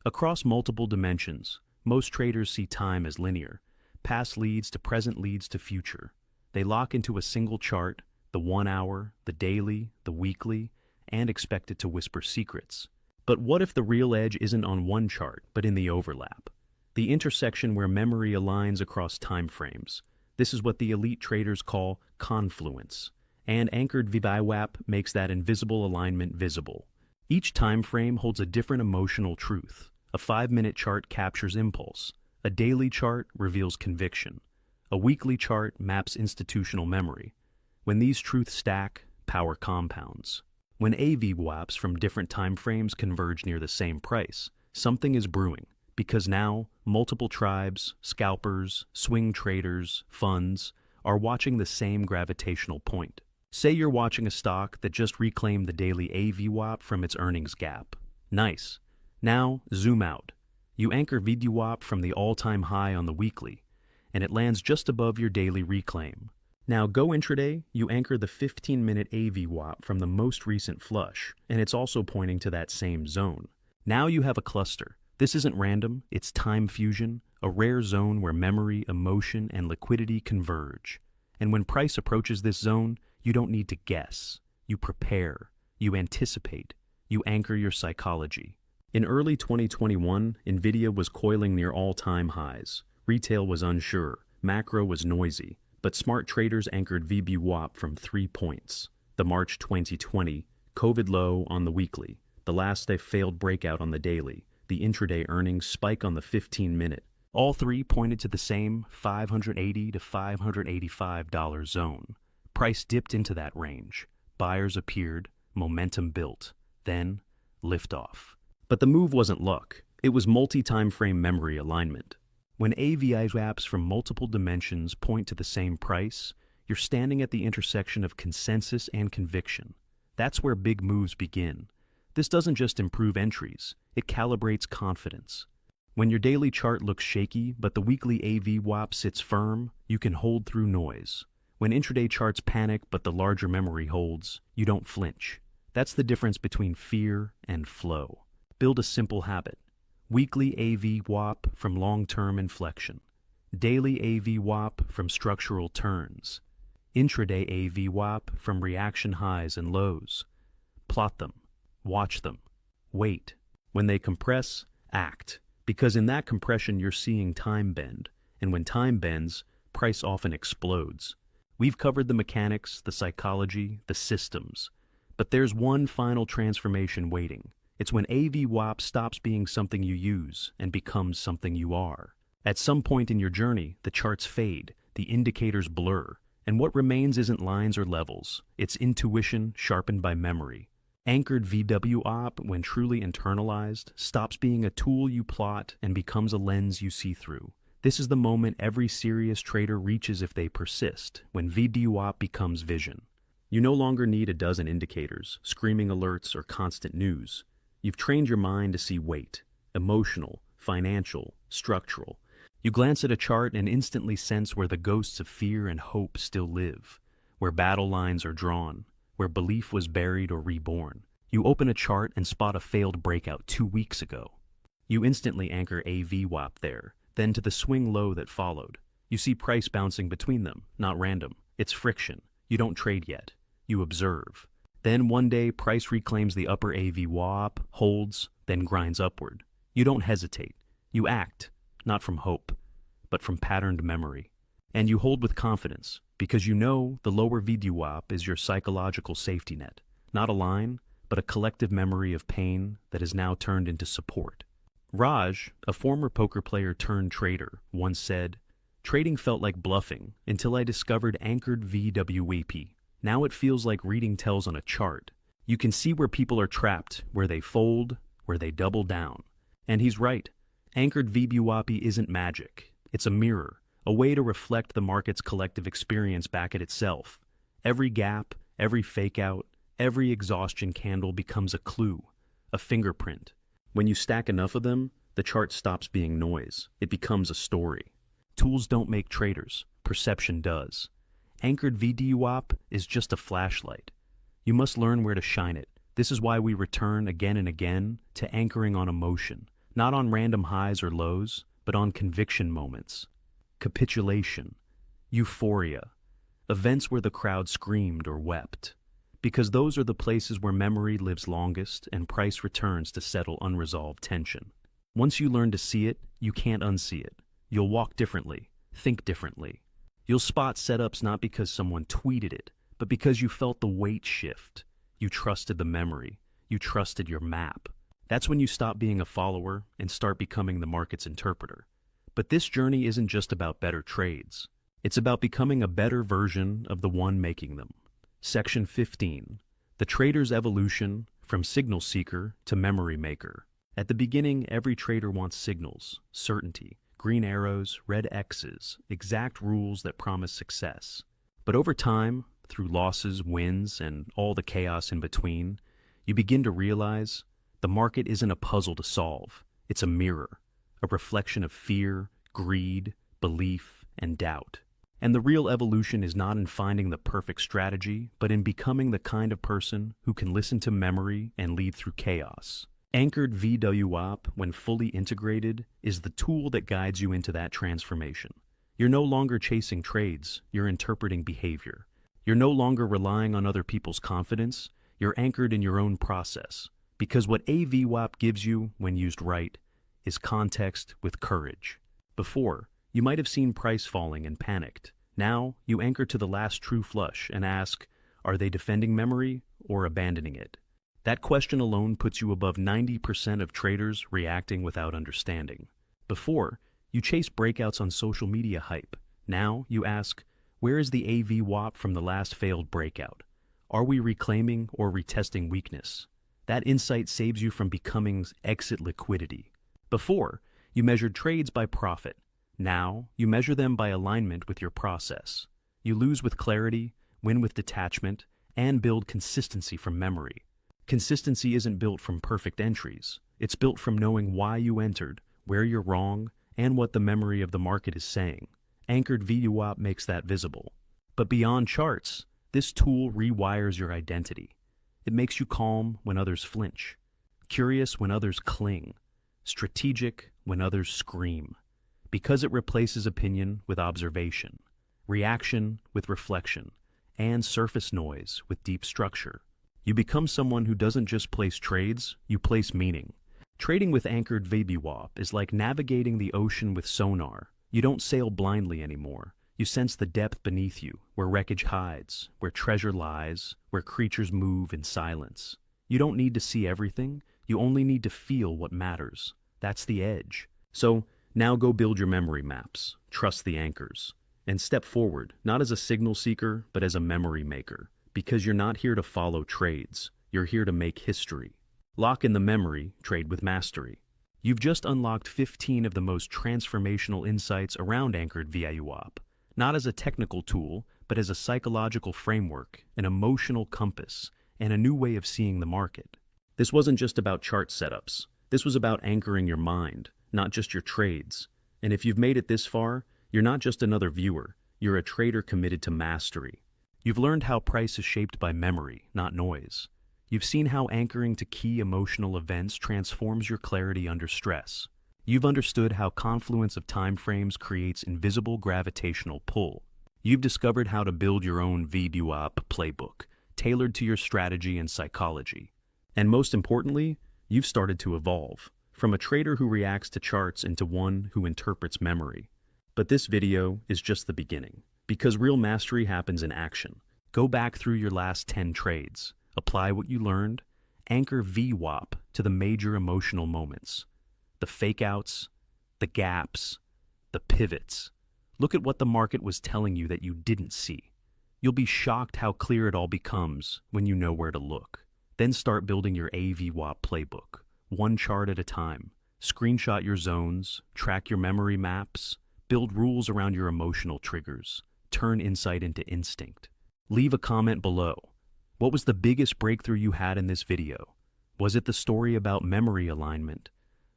Across multiple dimensions, most traders see time as linear. Past leads to present leads to future. They lock into a single chart, the 1 hour, the daily, the weekly, and expect it to whisper secrets. But what if the real edge isn't on one chart, but in the overlap? The intersection where memory aligns across time frames. This is what the elite traders call confluence. And anchored VWAP makes that invisible alignment visible. Each time frame holds a different emotional truth. A 5-minute chart captures impulse. A daily chart reveals conviction. A weekly chart maps institutional memory. When these truths stack, power compounds. When AVWAPs from different time frames converge near the same price, something is brewing, because now multiple tribes, scalpers, swing traders, funds are watching the same gravitational point. Say you're watching a stock that just reclaimed the daily AVWAP from its earnings gap. Nice. Now, zoom out. You anchor VWAP from the all-time high on the weekly, and it lands just above your daily reclaim. Now go intraday, you anchor the 15-minute AVWAP from the most recent flush, and it's also pointing to that same zone. Now you have a cluster. This isn't random, it's time fusion, a rare zone where memory, emotion, and liquidity converge. And when price approaches this zone, you don't need to guess. You prepare, you anticipate, you anchor your psychology. In early 2021, Nvidia was coiling near all-time highs. Retail was unsure, macro was noisy, but smart traders anchored VWAP from 3 points. The March 2020, COVID low on the weekly, the last day failed breakout on the daily, the intraday earnings spike on the 15-minute. All three pointed to the same $580 to $585 zone. Price dipped into that range. Buyers appeared, momentum built, then liftoff. But the move wasn't luck. It was multi-time frame memory alignment. When AVWAPs from multiple dimensions point to the same price, you're standing at the intersection of consensus and conviction. That's where big moves begin. This doesn't just improve entries, it calibrates confidence. When your daily chart looks shaky, but the weekly AVWAP sits firm, you can hold through noise. When intraday charts panic, but the larger memory holds, you don't flinch. That's the difference between fear and flow. Build a simple habit. Weekly AVWAP from long-term inflection. Daily AVWAP from structural turns. Intraday AVWAP from reaction highs and lows. Plot them. Watch them. Wait. When they compress, act. Because in that compression you're seeing time bend. And when time bends, price often explodes. We've covered the mechanics, the psychology, the systems. But there's one final transformation waiting. It's when AVWAP stops being something you use and becomes something you are. At some point in your journey, the charts fade, the indicators blur, and what remains isn't lines or levels. It's intuition sharpened by memory. Anchored VWAP, when truly internalized, stops being a tool you plot and becomes a lens you see through. This is the moment every serious trader reaches if they persist, when VWAP becomes vision. You no longer need a dozen indicators, screaming alerts, or constant news. You've trained your mind to see weight, emotional, financial, structural. You glance at a chart and instantly sense where the ghosts of fear and hope still live, where battle lines are drawn, where belief was buried or reborn. You open a chart and spot a failed breakout 2 weeks ago. You instantly anchor AVWAP there, then to the swing low that followed. You see price bouncing between them, not random. It's friction. You don't trade yet. You observe. Then one day, price reclaims the upper AVWAP, holds, then grinds upward. You don't hesitate. You act, not from hope, but from patterned memory. And you hold with confidence, because you know the lower VWAP is your psychological safety net, not a line, but a collective memory of pain that is now turned into support. Raj, a former poker player turned trader, once said, "Trading felt like bluffing until I discovered anchored VWAP. Now it feels like reading tells on a chart. You can see where people are trapped, where they fold, where they double down." And he's right. Anchored VWAP isn't magic. It's a mirror, a way to reflect the market's collective experience back at itself. Every gap, every fake out, every exhaustion candle becomes a clue, a fingerprint. When you stack enough of them, the chart stops being noise. It becomes a story. Tools don't make traders. Perception does. Anchored VWAP is just a flashlight. You must learn where to shine it. This is why we return again and again to anchoring on emotion, not on random highs or lows, but on conviction moments. Capitulation, euphoria, events where the crowd screamed or wept. Because those are the places where memory lives longest and price returns to settle unresolved tension. Once you learn to see it, you can't unsee it. You'll walk differently, think differently. You'll spot setups not because someone tweeted it, but because you felt the weight shift. You trusted the memory. You trusted your map. That's when you stop being a follower and start becoming the market's interpreter. But this journey isn't just about better trades. It's about becoming a better version of the one making them. Section 15. The trader's evolution from signal seeker to memory maker. At the beginning, every trader wants signals, certainty, green arrows, red X's, exact rules that promise success. But over time, through losses, wins, and all the chaos in between, you begin to realize the market isn't a puzzle to solve. It's a mirror, a reflection of fear, greed, belief, and doubt. And the real evolution is not in finding the perfect strategy, but in becoming the kind of person who can listen to memory and lead through chaos. Anchored VWAP, when fully integrated, is the tool that guides you into that transformation. You're no longer chasing trades, you're interpreting behavior. You're no longer relying on other people's confidence, you're anchored in your own process. Because what AVWAP gives you, when used right, is context with courage. Before, you might have seen price falling and panicked. Now, you anchor to the last true flush and ask, are they defending memory or abandoning it? That question alone puts you above 90% of traders reacting without understanding. Before, you chase breakouts on social media hype. Now, you ask, where is the AVWAP from the last failed breakout? Are we reclaiming or retesting weakness? That insight saves you from becoming exit liquidity. Before, you measured trades by profit. Now, you measure them by alignment with your process. You lose with clarity, win with detachment, and build consistency from memory. Consistency isn't built from perfect entries. It's built from knowing why you entered, where you're wrong, and what the memory of the market is saying. Anchored VWAP makes that visible. But beyond charts, this tool rewires your identity. It makes you calm when others flinch, curious when others cling, strategic when others scream. Because it replaces opinion with observation, reaction with reflection, and surface noise with deep structure. You become someone who doesn't just place trades, you place meaning. Trading with anchored VWAP is like navigating the ocean with sonar. You don't sail blindly anymore. You sense the depth beneath you, where wreckage hides, where treasure lies, where creatures move in silence. You don't need to see everything, you only need to feel what matters. That's the edge. So, now go build your memory maps, trust the anchors, and step forward, not as a signal seeker, but as a memory maker. Because you're not here to follow trades, you're here to make history. Lock in the memory, trade with mastery. You've just unlocked 15 of the most transformational insights around anchored VWAP, not as a technical tool, but as a psychological framework, an emotional compass, and a new way of seeing the market. This wasn't just about chart setups. This was about anchoring your mind, not just your trades. And if you've made it this far, you're not just another viewer, you're a trader committed to mastery. You've learned how price is shaped by memory, not noise. You've seen how anchoring to key emotional events transforms your clarity under stress. You've understood how confluence of time frames creates invisible gravitational pull. You've discovered how to build your own VWAP playbook, tailored to your strategy and psychology. And most importantly, you've started to evolve, from a trader who reacts to charts into one who interprets memory. But this video is just the beginning, because real mastery happens in action. Go back through your last 10 trades, apply what you learned, anchor VWAP to the major emotional moments. The fakeouts, the gaps, the pivots. Look at what the market was telling you that you didn't see. You'll be shocked how clear it all becomes when you know where to look. Then start building your AVWAP playbook, one chart at a time. Screenshot your zones, track your memory maps, build rules around your emotional triggers, turn insight into instinct. Leave a comment below. What was the biggest breakthrough you had in this video? Was it the story about memory alignment,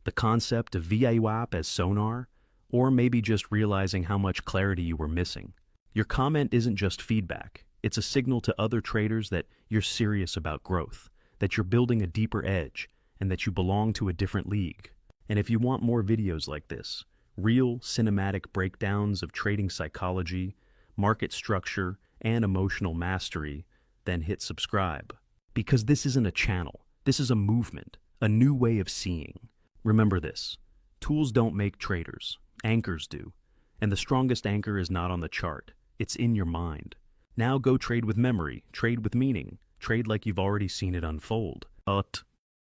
the concept of VWAP as sonar, or maybe just realizing how much clarity you were missing? Your comment isn't just feedback. It's a signal to other traders that you're serious about growth, that you're building a deeper edge, and that you belong to a different league. And if you want more videos like this, real cinematic breakdowns of trading psychology, market structure, and emotional mastery, then hit subscribe. Because this isn't a channel, this is a movement, a new way of seeing. Remember this, tools don't make traders, anchors do. And the strongest anchor is not on the chart, it's in your mind. Now go trade with memory, trade with meaning, trade like you've already seen it unfold.